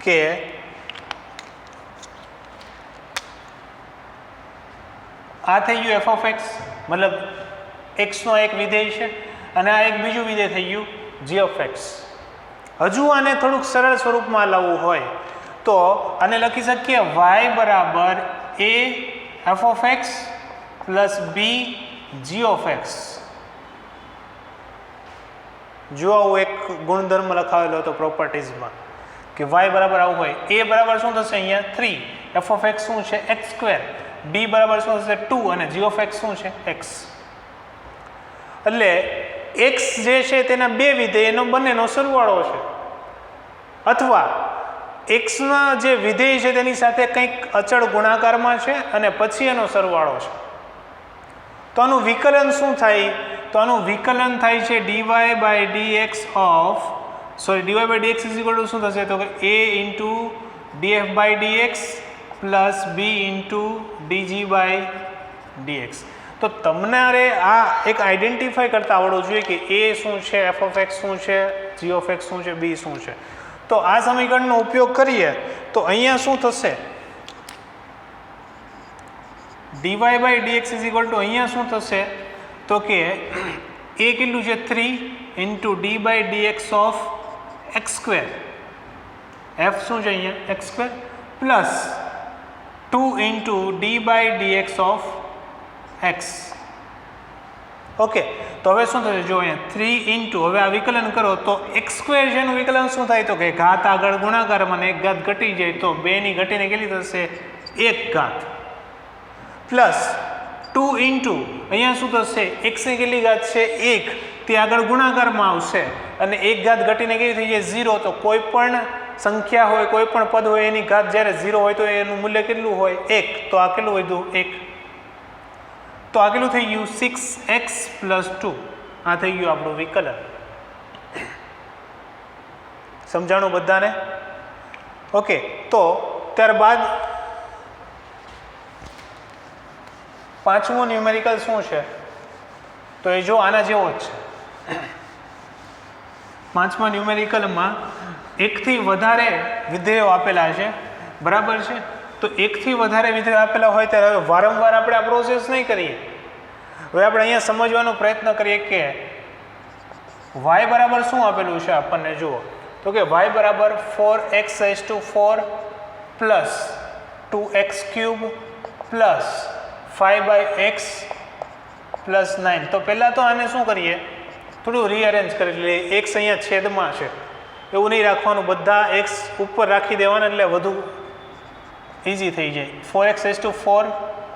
કે આ થઈ ગયું f(x) મતલબ x નો એક વિધેય છે અને આ એક બીજું વિધેય થઈ ગયું g(x) હજુ આને થોડુંક સરળ સ્વરૂપમાં લાવવું હોય તો આને લખી શકીએ y બરાબર a f(x) plus b g(x) જો આવું એક ગુણધર્મ લખાવેલો હતો પ્રોપર્ટીઝમાં કે y બરાબર આવું હોય a બરાબર શું થશે અહીંયા 3 f(x) શું છે x², b બરાબર શું થશે 2 અને g(x) શું છે x એટલે x જે છે તેના બે વિધેય એનો બંનેનો સરવાળો છે અથવા x ના જે વિધેય છે તેની સાથે કંઈક અચળ ગુણાકારમાં છે અને પછી એનો સરવાળો છે તો આનું વિકલન શું થાય તો આનું વિકલન થાય છે dy/dx શું થશે તો કે a df/dx plus b dg/dx તો તમને આ એક આઈડેન્ટિફાઈ કરતા આવડવું જોઈએ કે a શું છે f(x) શું છે g(x) શું છે b શું છે તો આ સમીકરણનો ઉપયોગ કરીએ તો અહીંયા શું થશે dy/dx અહીંયા શું થશે તો કે a કેટલું છે 3 d/dx ઓફ x², f શું છે અહીંયા x² plus 2 d/dx of x okay તો હવે શું થશે જો અહીંયા 3 હવે આ વિકલન કરો તો x² જેનું વિકલન શું થાય તો કે ઘાત આગળ ગુણાકારમાં અને એક ઘાત ઘટી જાય તો 2 ની ઘટીને કેટલી થશે એક ઘાત પ્લસ 2 અહીંયા શું થશે x ની કેટલી ઘાત છે 1 તે આગળ ગુણાકારમાં આવશે અને એક ઘાત ઘટીને કેવી થઈ જાય 0 તો કોઈ પણ સંખ્યા હોય કોઈ પણ પદ હોય એની ઘાત જ્યારે 0 હોય તો એનું મૂલ્ય કેટલું હોય 1 તો આ કેટલું વધ્યું 1 તો આ કેટલું થઈ ગયું 6x + 2 આ થઈ ગયું આપણું વિકલન સમજાણું બધાને ઓકે તો ત્યારબાદ પાંચમું ન્યુમેરિકલ શું છે તો એ જો આના જેવો જ છે પાંચમા ન્યુમેરિકલમાં એકથી વધારે વિધેયો આપેલા છે બરાબર છે તો એકથી વધારે વિધેયો આપેલા હોય ત્યારે વારંવાર આપણે આ પ્રોસેસ નહીં કરીએ હવે આપણે અહીંયા સમજવાનો પ્રયત્ન કરીએ કે y બરાબર શું આપેલું છે આપણને જુઓ તો કે y બરાબર 4x⁴ plus 2x³ plus 5/x plus 9 તો પહેલાં તો આને શું કરીએ થોડું રીઅરેન્જ કરી લઈએ x અહીંયા છેદમાં છે એવું નહીં રાખવાનું બધા x ઉપર રાખી દેવાના એટલે વધુ ઇઝી થઈ જાય 4x⁴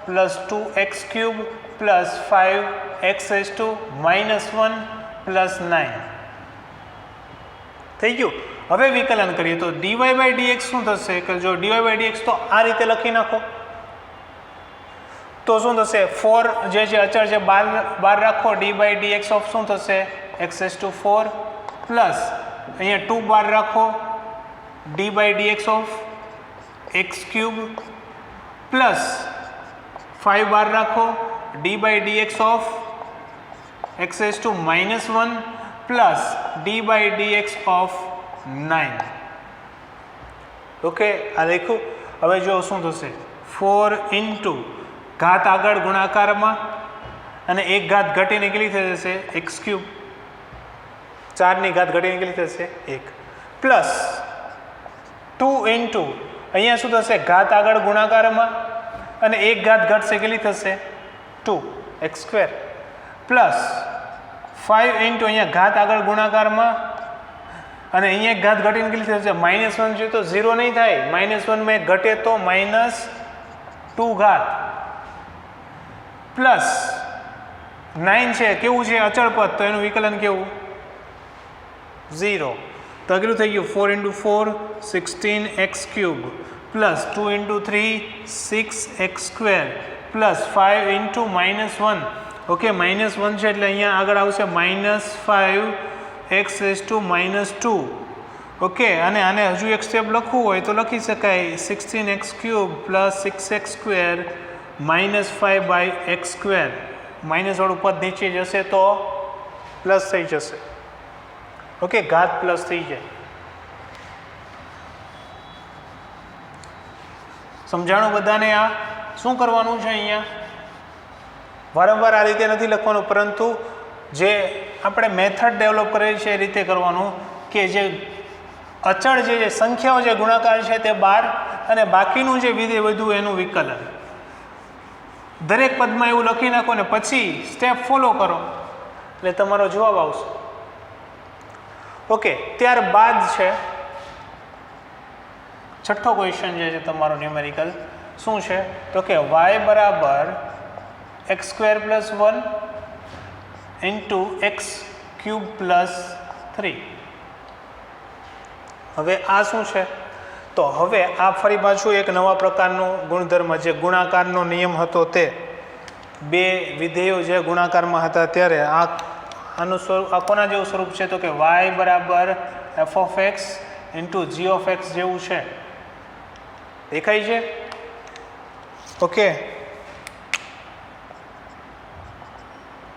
plus 2x³ plus 5x⁻1 plus 9 થઈ ગયું હવે વિકલન કરીએ તો dy/dx શું થશે કે જો dy/dx તો આ રીતે લખી નાખો તો શું થશે 4 જે છે અચળ છે બાર રાખો d/dx ઓફ શું થશે x⁴ પ્લસ અહીંયા 2 બાર રાખો d/dx ઓફ x³ પ્લસ 5 બાર રાખો d/dx of x⁻1 plus d/dx of 9 okay આ લખ્યું હવે જો શું થશે 4 ઘાત આગળ ગુણાકારમાં અને એક ઘાત ઘટીને કેટલી થઈ જશે x³ 4 ની ઘાત ઘટીને કેટલી થશે 1 પ્લસ 2 અહીંયા શું થશે ઘાત આગળ ગુણાકારમાં અને એક ઘાત ઘટશે કેટલી થશે 2 x² પ્લસ 5 ઇન્ટુ અહીંયા ઘાત આગળ ગુણાકારમાં અને અહીંયા ઘાત ઘટીને કેટલી થશે -1 છે તો 0 નહીં થાય -1 માં ઘટે તો -2 ઘાત પ્લસ 9 છે કેવું છે અચળ પદ તો એનું વિકલન કેવું 0 તો કેટલું થઈ ગયું 4 × 4 16x³ plus 2 × 3 6x² plus 5 × -1 okay -1 છે એટલે અહીંયા આગળ આવશે -5x⁻², ઓકે અને આને હજુ એક સ્ટેપ લખવું હોય તો લખી શકાય 16x³ plus 6x² -5/x². Minus વાળું પદ નીચે જશે તો પ્લસ થઈ જશે, ઓકે ઘાત પ્લસ થઈ જાય. સમજાણું બધાને? આ શું કરવાનું છે અહીંયા વારંવાર આ રીતે નથી લખવાનું, પરંતુ જે આપણે મેથડ ડેવલપ કરેલી છે એ રીતે કરવાનું કે જે અચળ જે સંખ્યાઓ જે ગુણાકાર છે તે 12 અને બાકીનું જે વિધેય વધ્યું એનું વિકલન દરેક પદમાં એવું લખી નાખો ને પછી સ્ટેપ ફોલો કરો એટલે તમારો જવાબ આવશે. ઓકે ત્યારબાદ છે છઠ્ઠો ક્વેશ્ચન જે છે તમારો ન્યુમેરિકલ શું છે તો કે y બરાબર x² + 1 × x³ + 3. હવે આ શું છે તો હવે આ ફરી પાછું એક નવા પ્રકારનો ગુણધર્મ જે ગુણાકારનો નિયમ હતો તે બે વિધેયો જે ગુણાકારમાં હતા ત્યારે આનું સ્વરૂપ આ કોના જેવું સ્વરૂપ છે તો કે y બરાબર f(x) × g(x) જેવું છે. દેખાય છે? ઓકે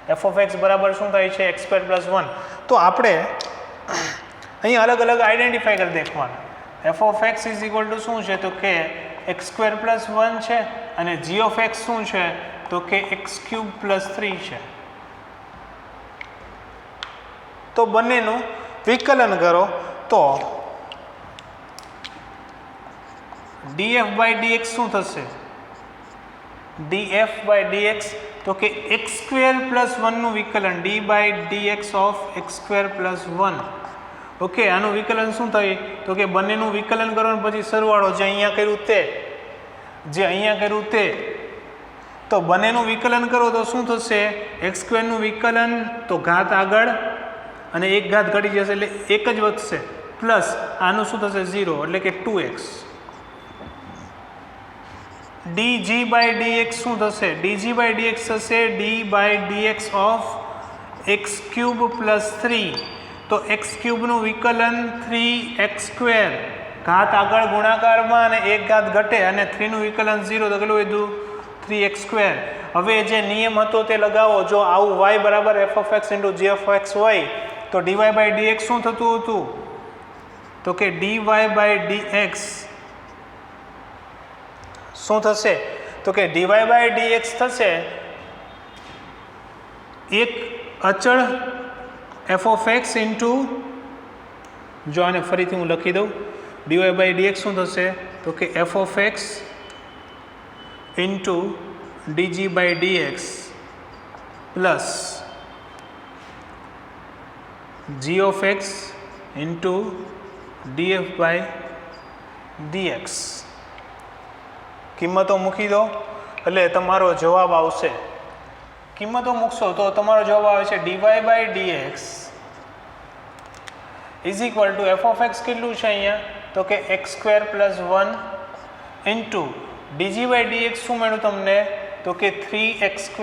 f(x) બરાબર શું થાય છે x² + 1. તો આપણે અહીંયા અલગ અલગ આઈડેન્ટિફાઈ કરી દેખવાના. f(x) = શું છે તો કે x² + 1 છે અને g(x) શું છે તો કે x³ + 3 છે. તો બંનેનું વિકલન કરો તો df/dx શું થશે df/dx તો કે x² + 1 નું વિકલન d/dx of x² + 1. ઓકે આનું વિકલન શું થાય તો કે બંનેનું વિકલન કરો અને પછી સરવાળો જે અહીંયા કર્યું તે તો બંનેનું વિકલન કરો તો શું થશે x² નું વિકલન તો ઘાત આગળ અને એક ઘાત ઘટી જશે એટલે એક જ વધશે પ્લસ આનું શું થશે 0 એટલે કે 2x. dg/dx શું થશે dg/dx થશે d/dx of x³ + 3. તો x³ નું વિકલન 3x² ઘાત આગળ ગુણાકારમાં અને એક ઘાત ઘટે અને 3 નું વિકલન 0 તો કેટલું વધ્યું 3x². હવે જે નિયમ હતો તે લગાવો. જો આવું y બરાબર f(x) × g(x) હોય તો dy/dx શું થતું હતું તો કે dy/dx શું થશે તો કે dy/dx થશે એક અચળ f(x) જો આને ફરીથી હું લખી દઉં dy/dx શું થશે તો કે f(x) × dg/dx plus g(x) × df/dx. કિંમતો મૂકી દો એટલે તમારો જવાબ આવશે. કિંમતો મૂકશો તો તમારો જવાબ આવે છે dy/dx = f(x) કેટલું છે અહીંયા તો કે x² + 1 × dg/dx શું મળ્યું તમને તો કે 3x²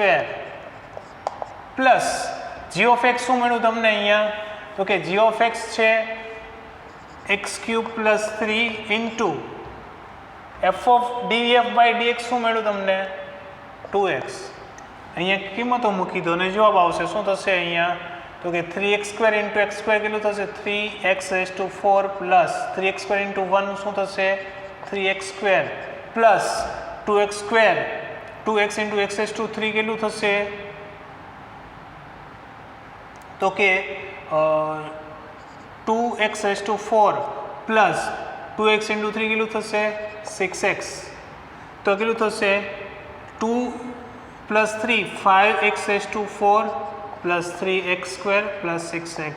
પ્લસ g(x) શું મળ્યું તમને અહીંયા તો કે g(x) છે x³ + 3 df/dx શું મળ્યું તમને 2x. અહીંયા કિંમતો મૂકી દો અને જવાબ આવશે શું થશે અહીંયા તો કે 3x² × x² કેટલું થશે 3x⁴ પ્લસ 3x² × 1 શું થશે 3x² plus 2x² 2x × x⁴ કેટલું થશે તો કે 2x⁴ પ્લસ 2x × 3 કેટલું થશે 6x. તો કેટલું થશે 2 + 3 5x⁴ plus 3x² plus 6x.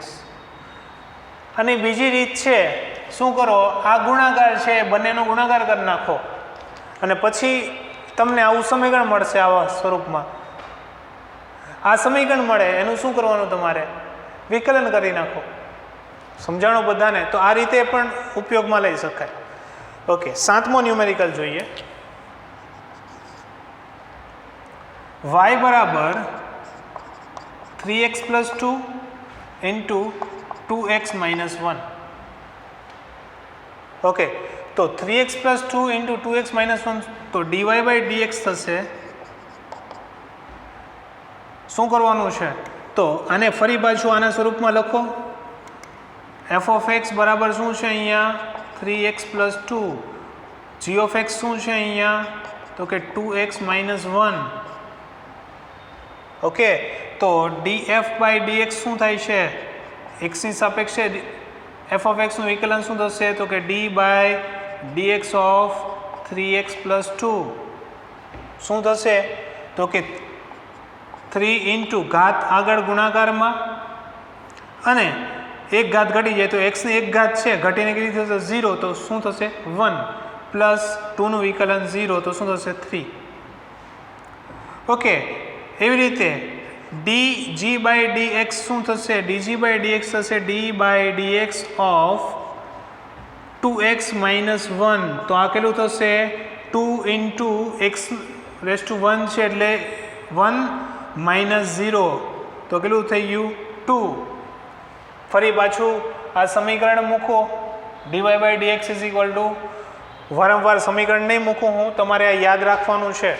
અને બીજી રીત છે, શું કરો, આ ગુણાકાર છે બંનેનો ગુણાકાર કરી નાખો અને પછી તમને આવું સમીકરણ મળશે. આવા સ્વરૂપમાં આ સમીકરણ મળે એનું શું કરવાનું, તમારે વિકલન કરી નાખો. સમજાણો બધાને? તો આ રીતે પણ ઉપયોગમાં લઈ શકાય. ઓકે, 7મો ન્યુમેરિકલ જોઈએ. y બરાબર 3x + 2 ઇન્ટુ 2x - 1. ઓકે, તો 3x + 2 ઇન્ટુ 2x - 1, તો dy/dx થશે. શું કરવાનું છે, તો આને ફરી પાછું આના સ્વરૂપમાં લખો. f(x) બરાબર શું છે અહીંયા 3x + 2, g(x) શું છે અહીંયા, તો કે 2x - 1. ઓકે, તો df/dx શું થાય છે, x ની સાપેક્ષે f(x) નું વિકલન શું થશે, તો કે d/dx ઓફ 3x + 2 શું થશે, તો કે 3 ઇન્ટુ ઘાત આગળ ગુણાકારમાં અને એક ઘાત ઘટી જાય તો x ની એક ઘાત છે ઘટીને કેટલી થશે 0, તો શું થશે 1 પ્લસ 2 નું વિકલન 0, તો શું થશે 3. ઓકે, એવી રીતે dg/dx શું થશે, dg/dx થશે d/dx ઓફ 2x - 1, તો આ કેટલું થશે 2 ઇન્ટુ x⁻1 છે એટલે 1 - 0, તો કેટલું થઈ ગયું 2. ફરી પાછું આ સમીકરણ મૂકો, dy/dx વારંવાર સમીકરણ નહીં મૂકું હું, તમારે આ યાદ રાખવાનું છે.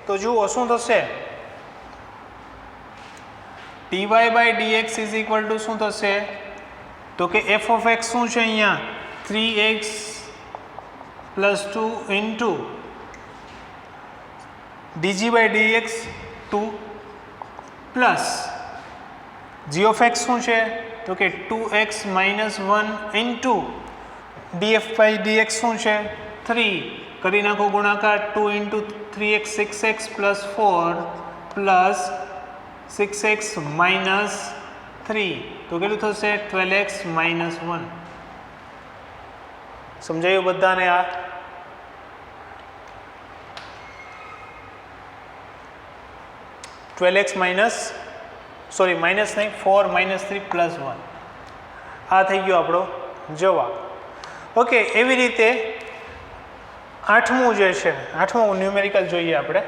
તો જુઓ શું થશે, dy/dx શું થશે, તો કે f(x) શું છે અહીંયા 3x + 2 into dg/dx 2 plus g(x) શું છે, તો કે 2x - 1 ઇન્ટુ df/dx શું છે 3, કરી નાખો ગુણાકાર 2 into 3x 6x + 4 plus 6x - 3, તો કેટલું થશે 12x - 1. સમજાયું બધાને? આ માઇનસ નહીં 4 - 3 + 1, આ થઈ ગયો આપણો જવાબ. ઓકે, એવી રીતે 8મું જે છે, 8મું ન્યુમેરિકલ જોઈએ આપણે.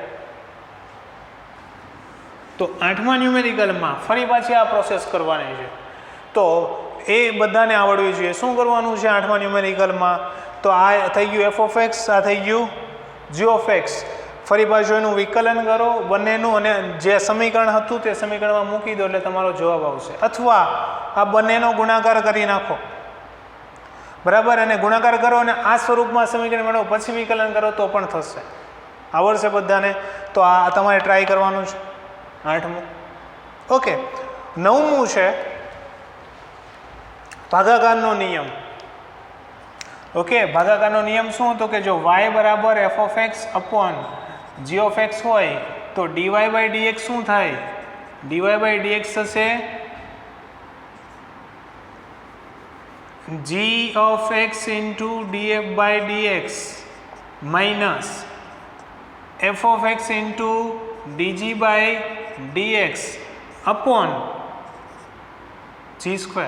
તો 8મા ન્યુમેરિકલમાં ફરી પાછી આ પ્રોસેસ કરવાની છે, તો એ બધાને આવડવી જોઈએ. શું કરવાનું છે 8મા ન્યુમેરિકલમાં, તો આ થઈ ગયું f(x), આ થઈ ગયું g(x). ફરી પાછું એનું વિકલન કરો બંનેનું અને જે સમીકરણ હતું તે સમીકરણમાં મૂકી દો એટલે તમારો જવાબ આવશે. અથવા આ બંનેનો ગુણાકાર કરી નાખો, બરાબર, અને ગુણાકાર કરો અને આ સ્વરૂપમાં સમીકરણ મેળવો, પછી વિકલન કરો તો પણ થશે. આવડશે બધાને? તો આ તમારે ટ્રાય કરવાનું છે 8મું. ઓકે, 9મું છે ભાગાકારનો નિયમ. ઓકે, ભાગાકારનો નિયમ શું હતો કે જો y બરાબર f(x) અપોન g(x) હોય તો dy/dx શું થાય, dy/dx થશે g(x) into df/dx minus f(x) into dg/dx upon g²,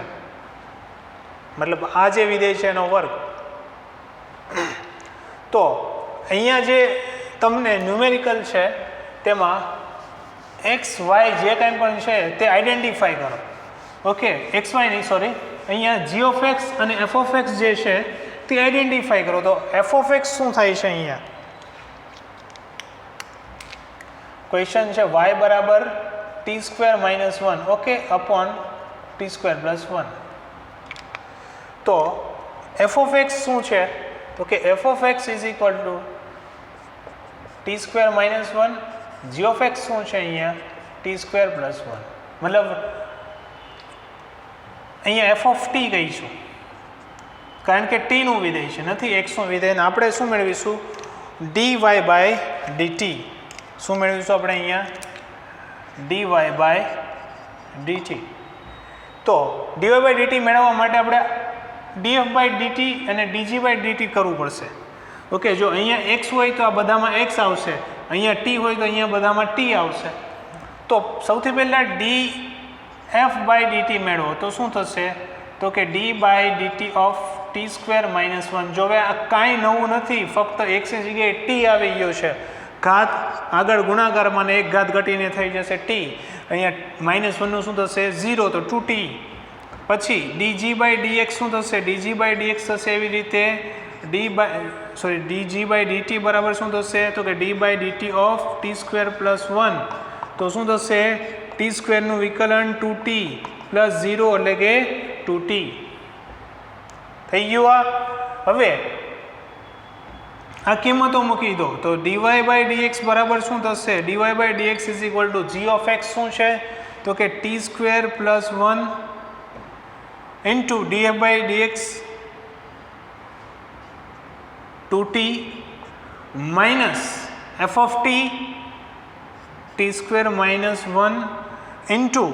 મતલબ આ જે વિધેય છે એનો વર્ગ. તો અહીંયા જે તમને ન્યુમેરિકલ છે તેમાં x y જે કાંઈ પણ છે તે આઈડેન્ટિફાઈ કરો. ઓકે, x y નહીં, સોરી, અહીંયા g(x) અને f(x) જે છે તે આઈડેન્ટિફાઈ કરો. તો f(x) શું થાય છે અહીંયા, ક્વેશ્ચન છે y બરાબર t² - 1, ઓકે, અપોન t² + 1. તો f(x) શું છે, તો કે f(x) = t² - 1, g(x) શું છે અહીંયા t² + 1, મતલબ અહીંયા f(t) કહીશું કારણ કે t નું વિધેય છે, નથી x નું વિધેય. આપણે શું મેળવીશું dy/dt. શું મેળવીશું આપણે અહીંયા ડીવાય બાય ડીટી. તો ડીવાય બાય ડીટી મેળવવા માટે આપણે ડીએફ બાય ડીટી અને ડીજી બાય ડીટી કરવું પડશે. ઓકે, જો અહીંયા એક્સ હોય તો આ બધામાં એક્સ આવશે, અહીંયા ટી હોય તો અહીંયા બધામાં ટી આવશે. તો સૌથી પહેલાં ડી એફ બાય ડીટી મેળવો તો શું થશે? તો કે d by DT of t square minus 1. જો હવે આ કાંઈ નવું નથી, ફક્ત એક્સની જગ્યાએ ટી આવી ગયો છે. ઘાત આગળ ગુણાકારમાં એક ઘાત ઘટીને થઈ જશે ટી. અહીંયા -1નું શું થશે? 0, તો 2t. પછી ડીજી બાય ડીએક્સ શું થશે? ડીજી બાય ડીએક્સ થશે એવી રીતે ડીજી બાય ડીટી બરાબર શું થશે? તો કે d by DT of t square plus 1. તો શું થશે? ટી સ્ક્વેરનું વિકલન 2t પ્લસ 0 એટલે કે 2t થઈ ગયું. આ હવે આ કિંમતો મૂકી દો તો ડીવાય બાય ડીએક્સ બરાબર શું થશે? Dy by dx is equal to g of x શું છે? તો કે t square plus 1 into DF by dx 2t minus f of t square minus 1 into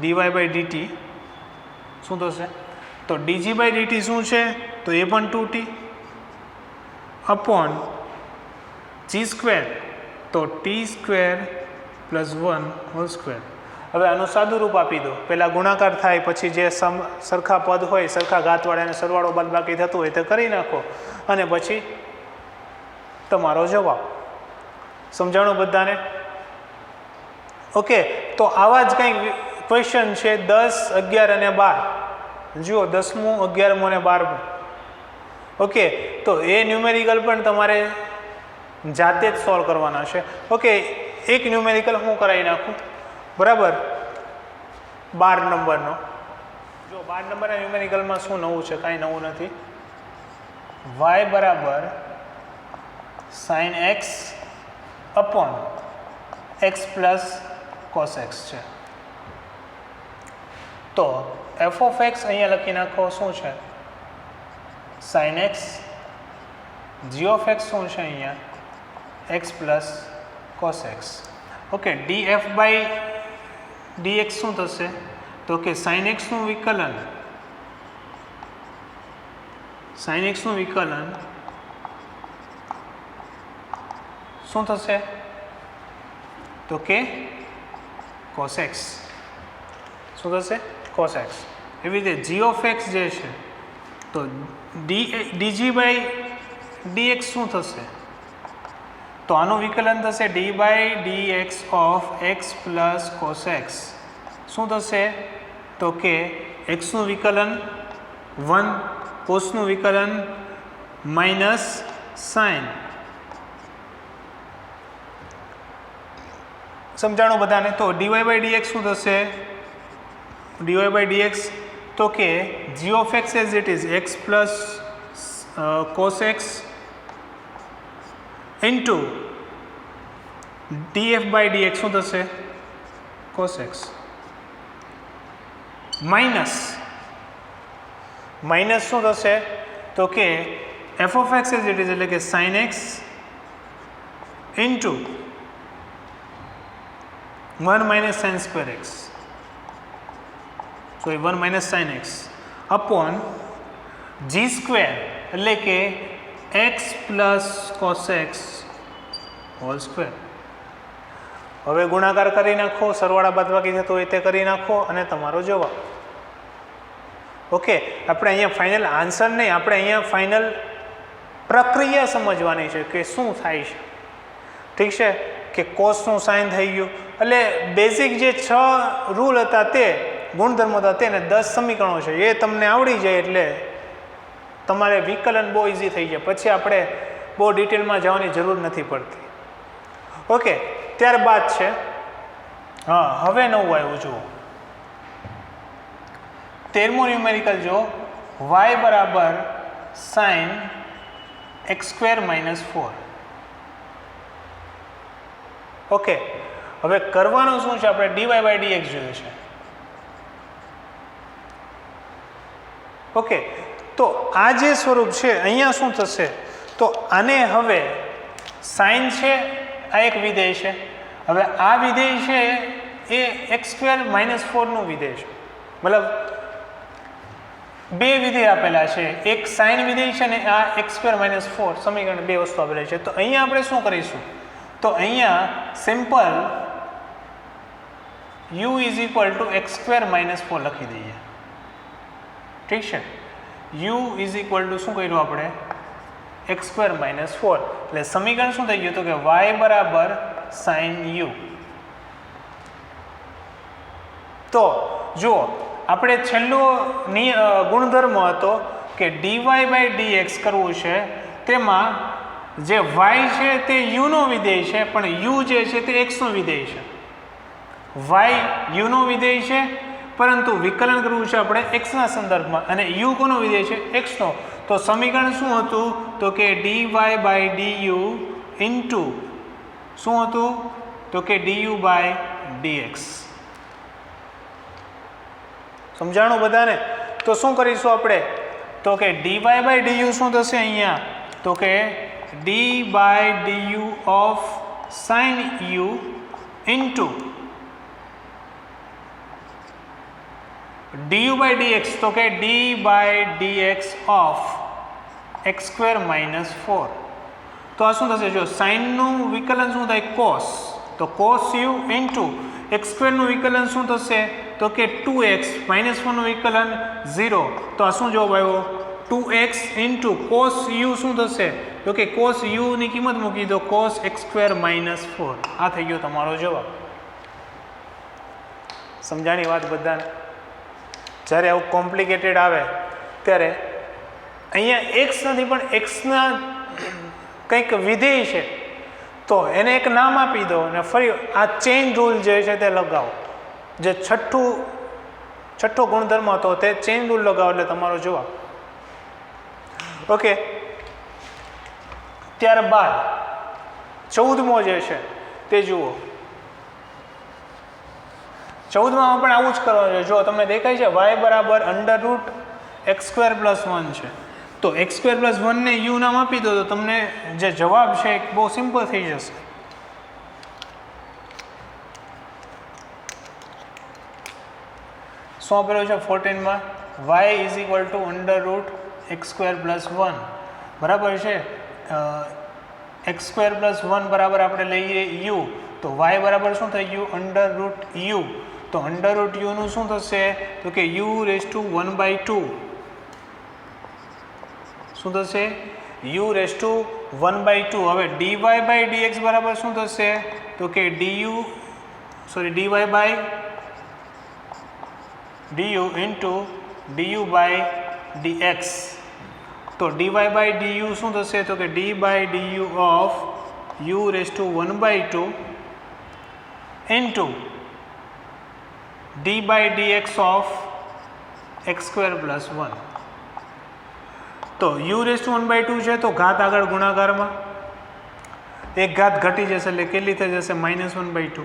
dy by dt શું થશે? તો ડીજી બાય ડીટી શું છે? તો એ પણ 2t અપોન જી સ્ક્વેર, તો T square plus 1 hall square. હવે આનું સાદું રૂપ આપી દો. પહેલાં ગુણાકાર થાય, પછી જે સરખા પદ હોય, સરખા ઘાતવાળાને સરવાળો બાદબાકી થતું હોય તે કરી નાખો, અને પછી તમારો જવાબ. સમજાણું બધાને? ઓકે, તો આવા જ કંઈક ક્વેશ્ચન છે 10, 11 અને 12. જુઓ 10મું, 11મું અને 12મું. ઓકે, તો એ ન્યુમેરિકલ પણ તમારે જાતે જ સોલ્વ કરવાના છે. ઓકે, એક ન્યુમેરિકલ હું કરાવી નાખું, બરાબર, 12 નંબરનો. જો 12 નંબરના ન્યુમેરિકલમાં શું નવું છે? કાંઈ નવું નથી. y બરાબર sin x upon x plus cos x છે. તો એફ ઓફ એક્સ અહીંયા લખી નાખો શું છે? sin x. G of x શું છે અહીંયા? x plus cos x. Okay, d f by d x શું થશે? તો કે sin x નું વિકલન, sin x નું વિકલન શું થશે? તો કે cos x. શું થશે? cos x. એવી રીતે જી ઓફ એક્સ જે છે તો ડીજી બાય ડીએક્સ શું થશે? તો આનું વિકલન થશે d by d x of x plus cos x. શું થશે? તો કે એક્સનું વિકલન 1, કોસનું વિકલન માઇનસ સાઇન. સમજાણું બધાને? તો ડીવાય બાય ડીએક્સ શું થશે? ડીવાય બાય ડીએક્સ તો કે g of x as it is x plus cos x into DF by d x શું થશે? કોસ એક્સ માઇનસ શું થશે? તો કે f of x as it is એટલે કે sine x into 1 minus sine square x, sorry 1 minus sine x upon g square એટલે કે x plus cos x whole square. હવે ગુણાકાર કરી નાખો, સરવાળા બાદબાકી થતો હોય તે કરી નાખો અને તમારો જવાબ. ઓકે, આપણે અહીંયા ફાઇનલ આન્સર નહીં, આપણે અહીંયા ફાઇનલ પ્રક્રિયા સમજવાની છે કે શું થાય છે. ઠીક છે? કે કોસનું સાઇન થઈ ગયું, એટલે બેઝિક જે 6 રૂલ હતા તે ગુણધર્મો હતા તેને 10 સમીકરણો છે એ તમને આવડી જાય એટલે તમારે વિકલન બહુ ઇઝી થઈ જાય. પછી આપણે બહુ ડિટેલમાં જવાની જરૂર નથી પડતી. ઓકે, ત્યારબાદ છે હવે નવું આવ્યું જુઓ 13મું ન્યુમેરિકલ જો y બરાબર sine x square minus 4. Okay, હવે કરવાનું શું છે? આપણે ડીવાય બાય ડીએક્સ જોયું છે. ઓકે, તો આ જે સ્વરૂપ છે અહીંયા શું થશે? તો આને હવે સાઇન છે આ એક વિધેય છે. હવે આ વિધેય છે એ x² - 4 નું વિધેય છે. મતલબ બે વિધેય આપેલા છે, એક સાઇન વિધેય છે ને આ x² - 4 સમીકરણ બે વસ્તુ આપેલી છે. તો અહીંયા આપણે શું કરીશું, તો અહીંયા સિમ્પલ u = x² - 4 લખી દઈએ. ઠીક છે. u = શું કર્યું આપણે, x² - 4. એટલે સમીકરણ શું થઈ ગયું, તો કે y બરાબર sin u. તો જુઓ આપણે છેલ્લો ગુણધર્મ હતો કે dy/dx કરવું છે, તેમાં જે y છે તે u નો વિધેય છે, પણ u જે છે તે x નો વિધેય છે. y u નો વિધેય છે, પરંતુ વિકલન કરવું છે આપણે x ના સંદર્ભમાં, અને u કોનો વિધેય છે, x નો. તો સમીકરણ શું હતું, તો કે dy/du ઇન્ટુ શું હતું, તો કે du/dx. સમજાણું બધાને? તો શું કરીશું આપણે, તો કે dy/du શું થશે અહીંયા, તો કે d/du of sin u into du/dx, તો કે d/dx of x² - 4. તો આ શું થશે, જો sin નું વિકલન શું થાય, cos, તો cos u ઇન્ટુ x² નું વિકલન શું થશે, તો કે 2x - 1 નું વિકલન 0. તો આ શું જવાબ આવ્યો, 2x ઇન્ટુ cos u શું થશે, તો કે cos u ની કિંમત મૂકી દો, cos x² - 4. આ થઈ ગયો તમારો જવાબ. સમજાણી વાત બધાને? જ્યારે આવું કોમ્પ્લિકેટેડ આવે ત્યારે અહીંયા x નથી પણ x ના કંઈક વિધેય છે, તો એને એક નામ આપી દો અને ફરી આ ચેઇન રૂલ જે છે તે લગાવો. જે છઠ્ઠો ગુણધર્મ હતો તે ચેઇન રૂલ લગાવો એટલે તમારો જવાબ. ઓકે, ત્યારબાદ 14મો જે છે તે જુઓ. 14માં પણ આવું જ કરવાનું છે. જો તમને દેખાય છે y બરાબર √x² + 1 છે, તો x² + 1 ને u નામ આપી દો, તો તમને જે જવાબ છે બહુ સિમ્પલ થઈ જશે. શું આપેલું છે 14માં, y = √x² + 1 બરાબર છે. x² + 1 બરાબર આપણે લઈએ u, તો y બરાબર શું થઈ ગયું, √u. તો √u નું શું થશે, તો કે u⁻². શું થશે, u⁻². હવે dy/dx બરાબર શું થશે, તો કે dy/du ઇન્ટુ du/dx. તો dy/du શું થશે, તો કે d/du of u⁻² into d/dx of x² + 1. તો u⁻² છે, તો ઘાત આગળ ગુણાકારમાં એક ઘાત ઘટી જશે, એટલે કેટલી થઈ જશે, -1/2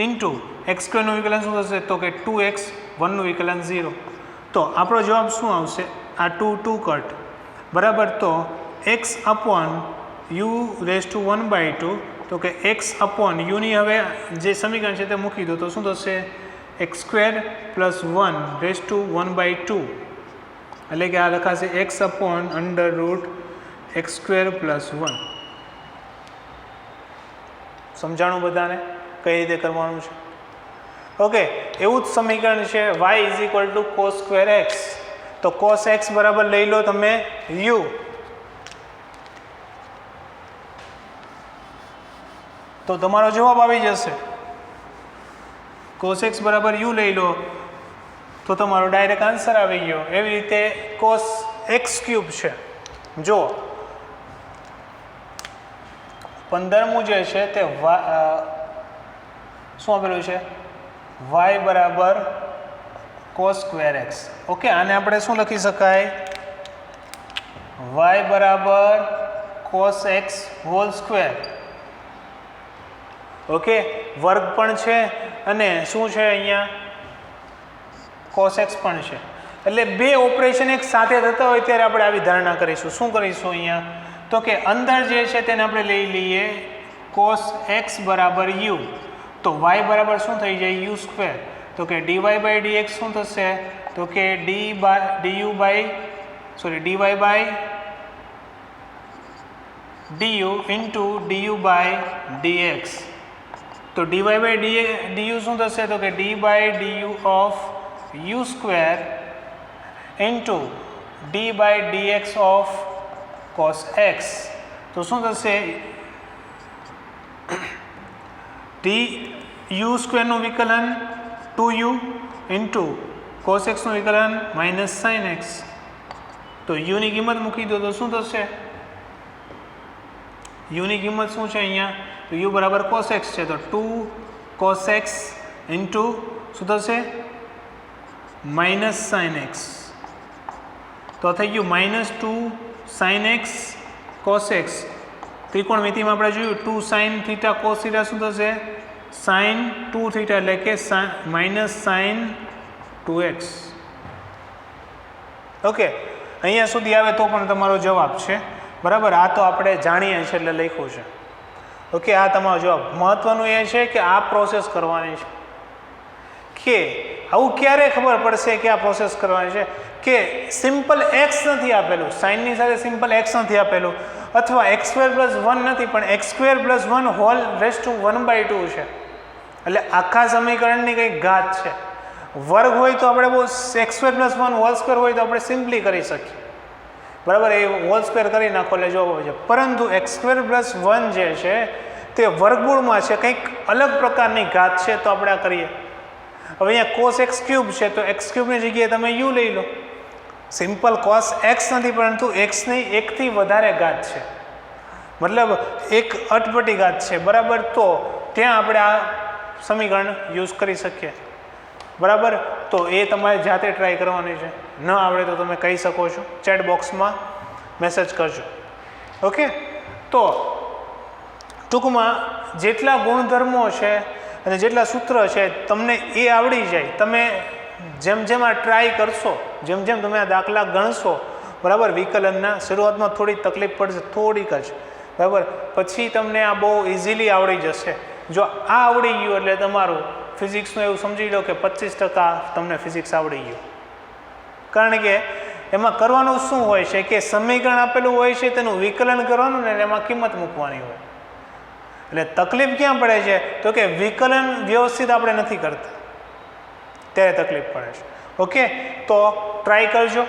ઇન્ટુ x² નું વિકલન શું થશે, તો કે 2x, 1 નું વિકલન 0. તો આપણો જવાબ શું આવશે, આ 2 કટ બરાબર. તો x/u⁻², તો કે x/u ની હવે જે સમીકરણ છે તે મૂકી દો, તો શું થશે, x² + 1/2, એટલે કે આ લખાશે x/√x² + 1. સમજાણું બધાને કઈ રીતે કરવાનું છે? ઓકે, એવું જ સમીકરણ છે y = cos²x. તો cos x બરાબર લઈ લો તમે u, તો તમારો જવાબ આવી જશે. cos x બરાબર u લઈ લો તો તમારો ડાયરેક્ટ આન્સર આવી ગયો. એવી રીતે cos x³ છે. જો 15મું જે છે તે શું આપેલું છે, y બરાબર cos²x. ઓકે, આને આપણે શું લખી શકાય, y બરાબર cos x². ઓકે, વર્ગ પણ છે અને શું છે અહીંયા cos x પણ છે. એટલે બે ઓપરેશન એક સાથે થતા હોય ત્યારે આપણે આવી ધારણા કરીશું. શું કરીશું અહીંયા, તો કે અંદર જે છે તેને આપણે લઈ લઈએ કોસ એક્સ બરાબર યુ, તો વાય બરાબર શું થઈ જાય યુ સ્ક્વેર, તો કે ડીવાય બાય ડીએક્સ શું થશે, તો કે DY by du into du by dx, તો ડીવાય બાય ડીયુ શું થશે, તો કે d by du of u square into d by dx of cos x, તો શું થશે ડી યુ સ્ક્વેરનું વિકલન 2u ઇન્ટુ કોસ એક્સનું વિકલન માઇનસ સાઇન એક્સ, તો યુની કિંમત મૂકી દો તો શું થશે, યુની કિંમત શું છે અહીંયા, તો યુ બરાબર કોસ એક્સ છે, તો 2 કોસ એક્સ ઇન્ટુ શું થશે માઇનસ સાઇન એક્સ, તો થઈ ગયું -2 સાઇન એક્સ કોસ એક્સ, ત્રિકોણમિતિમાં આપણે જોયું 2 સાઇન થીટા કોસ થીટા શું થશે સાઇન 2 થીટા, એટલે કે માઇનસ સાઇન 2x. ઓકે, અહીંયા સુધી આવે તો પણ તમારો જવાબ છે, બરાબર. આ તો આપણે જાણીએ છીએ એટલે લખ્યું છે. ઓકે, આ તમારો જવાબ. મહત્વનું એ છે કે આ પ્રોસેસ કરવાની છે, કે આવું ક્યારે ખબર પડશે કે આ પ્રોસેસ કરવાની છે, કે સિમ્પલ એક્સ નથી આપેલું, સાઇનની સાથે સિમ્પલ એક્સ નથી આપેલું, અથવા x² + 1 નથી પણ x² + 1 હોલ રેઝ ટુ 1/2 છે, એટલે આખા સમીકરણની કંઈક ઘાત છે. વર્ગ હોય તો આપણે બહુ x² + 1 હોલ સ્ક્વેર હોય તો આપણે સિમ્પલી કરી શકીએ, બરાબર, એ હોલ સ્ક્વેર કરી નાખો એટલે જવાબ આવે છે. પરંતુ x² + 1 જે છે તે વર્ગમૂળમાં છે, કંઈક અલગ પ્રકારની ઘાત છે, તો આપણે આ કરીએ. હવે અહીંયા cos x³ છે, તો x³ ની જગ્યાએ તમે u લઈ લો. સિમ્પલ cos x નથી પરંતુ x ની એકથી વધારે ઘાત છે, મતલબ એક અટપટી ઘાત છે, બરાબર, તો ત્યાં આપણે આ સમીકરણ યુઝ કરી શકીએ, બરાબર. તો એ તમારે જાતે ટ્રાય કરવાની છે, ન આવડે તો તમે કહી શકો છો, ચેટ બોક્સમાં મેસેજ કરજો. ઓકે, તો ટૂંકમાં જેટલા ગુણધર્મો છે અને જેટલા સૂત્ર છે તમને એ આવડી જાય, તમે જેમ જેમ આ ટ્રાય કરશો, જેમ જેમ તમે આ દાખલા ગણશો, બરાબર, વિકલનના શરૂઆતમાં થોડી તકલીફ પડશે, થોડીક જ, બરાબર, પછી તમને આ બહુ ઇઝીલી આવડી જશે. જો આ આવડી ગયું એટલે તમારું ફિઝિક્સનું એવું સમજી લો કે 25% તમને ફિઝિક્સ આવડી ગયું. કારણ કે એમાં કરવાનું શું હોય છે કે સમીકરણ આપેલું હોય છે તેનું વિકલન કરવાનું ને એમાં કિંમત મૂકવાની હોય. એટલે તકલીફ ક્યાં પડે છે, તો કે વિકલન વ્યવસ્થિત આપણે નથી કરતા ત્યારે તકલીફ પડે છે. ઓકે, તો ટ્રાય કરજો.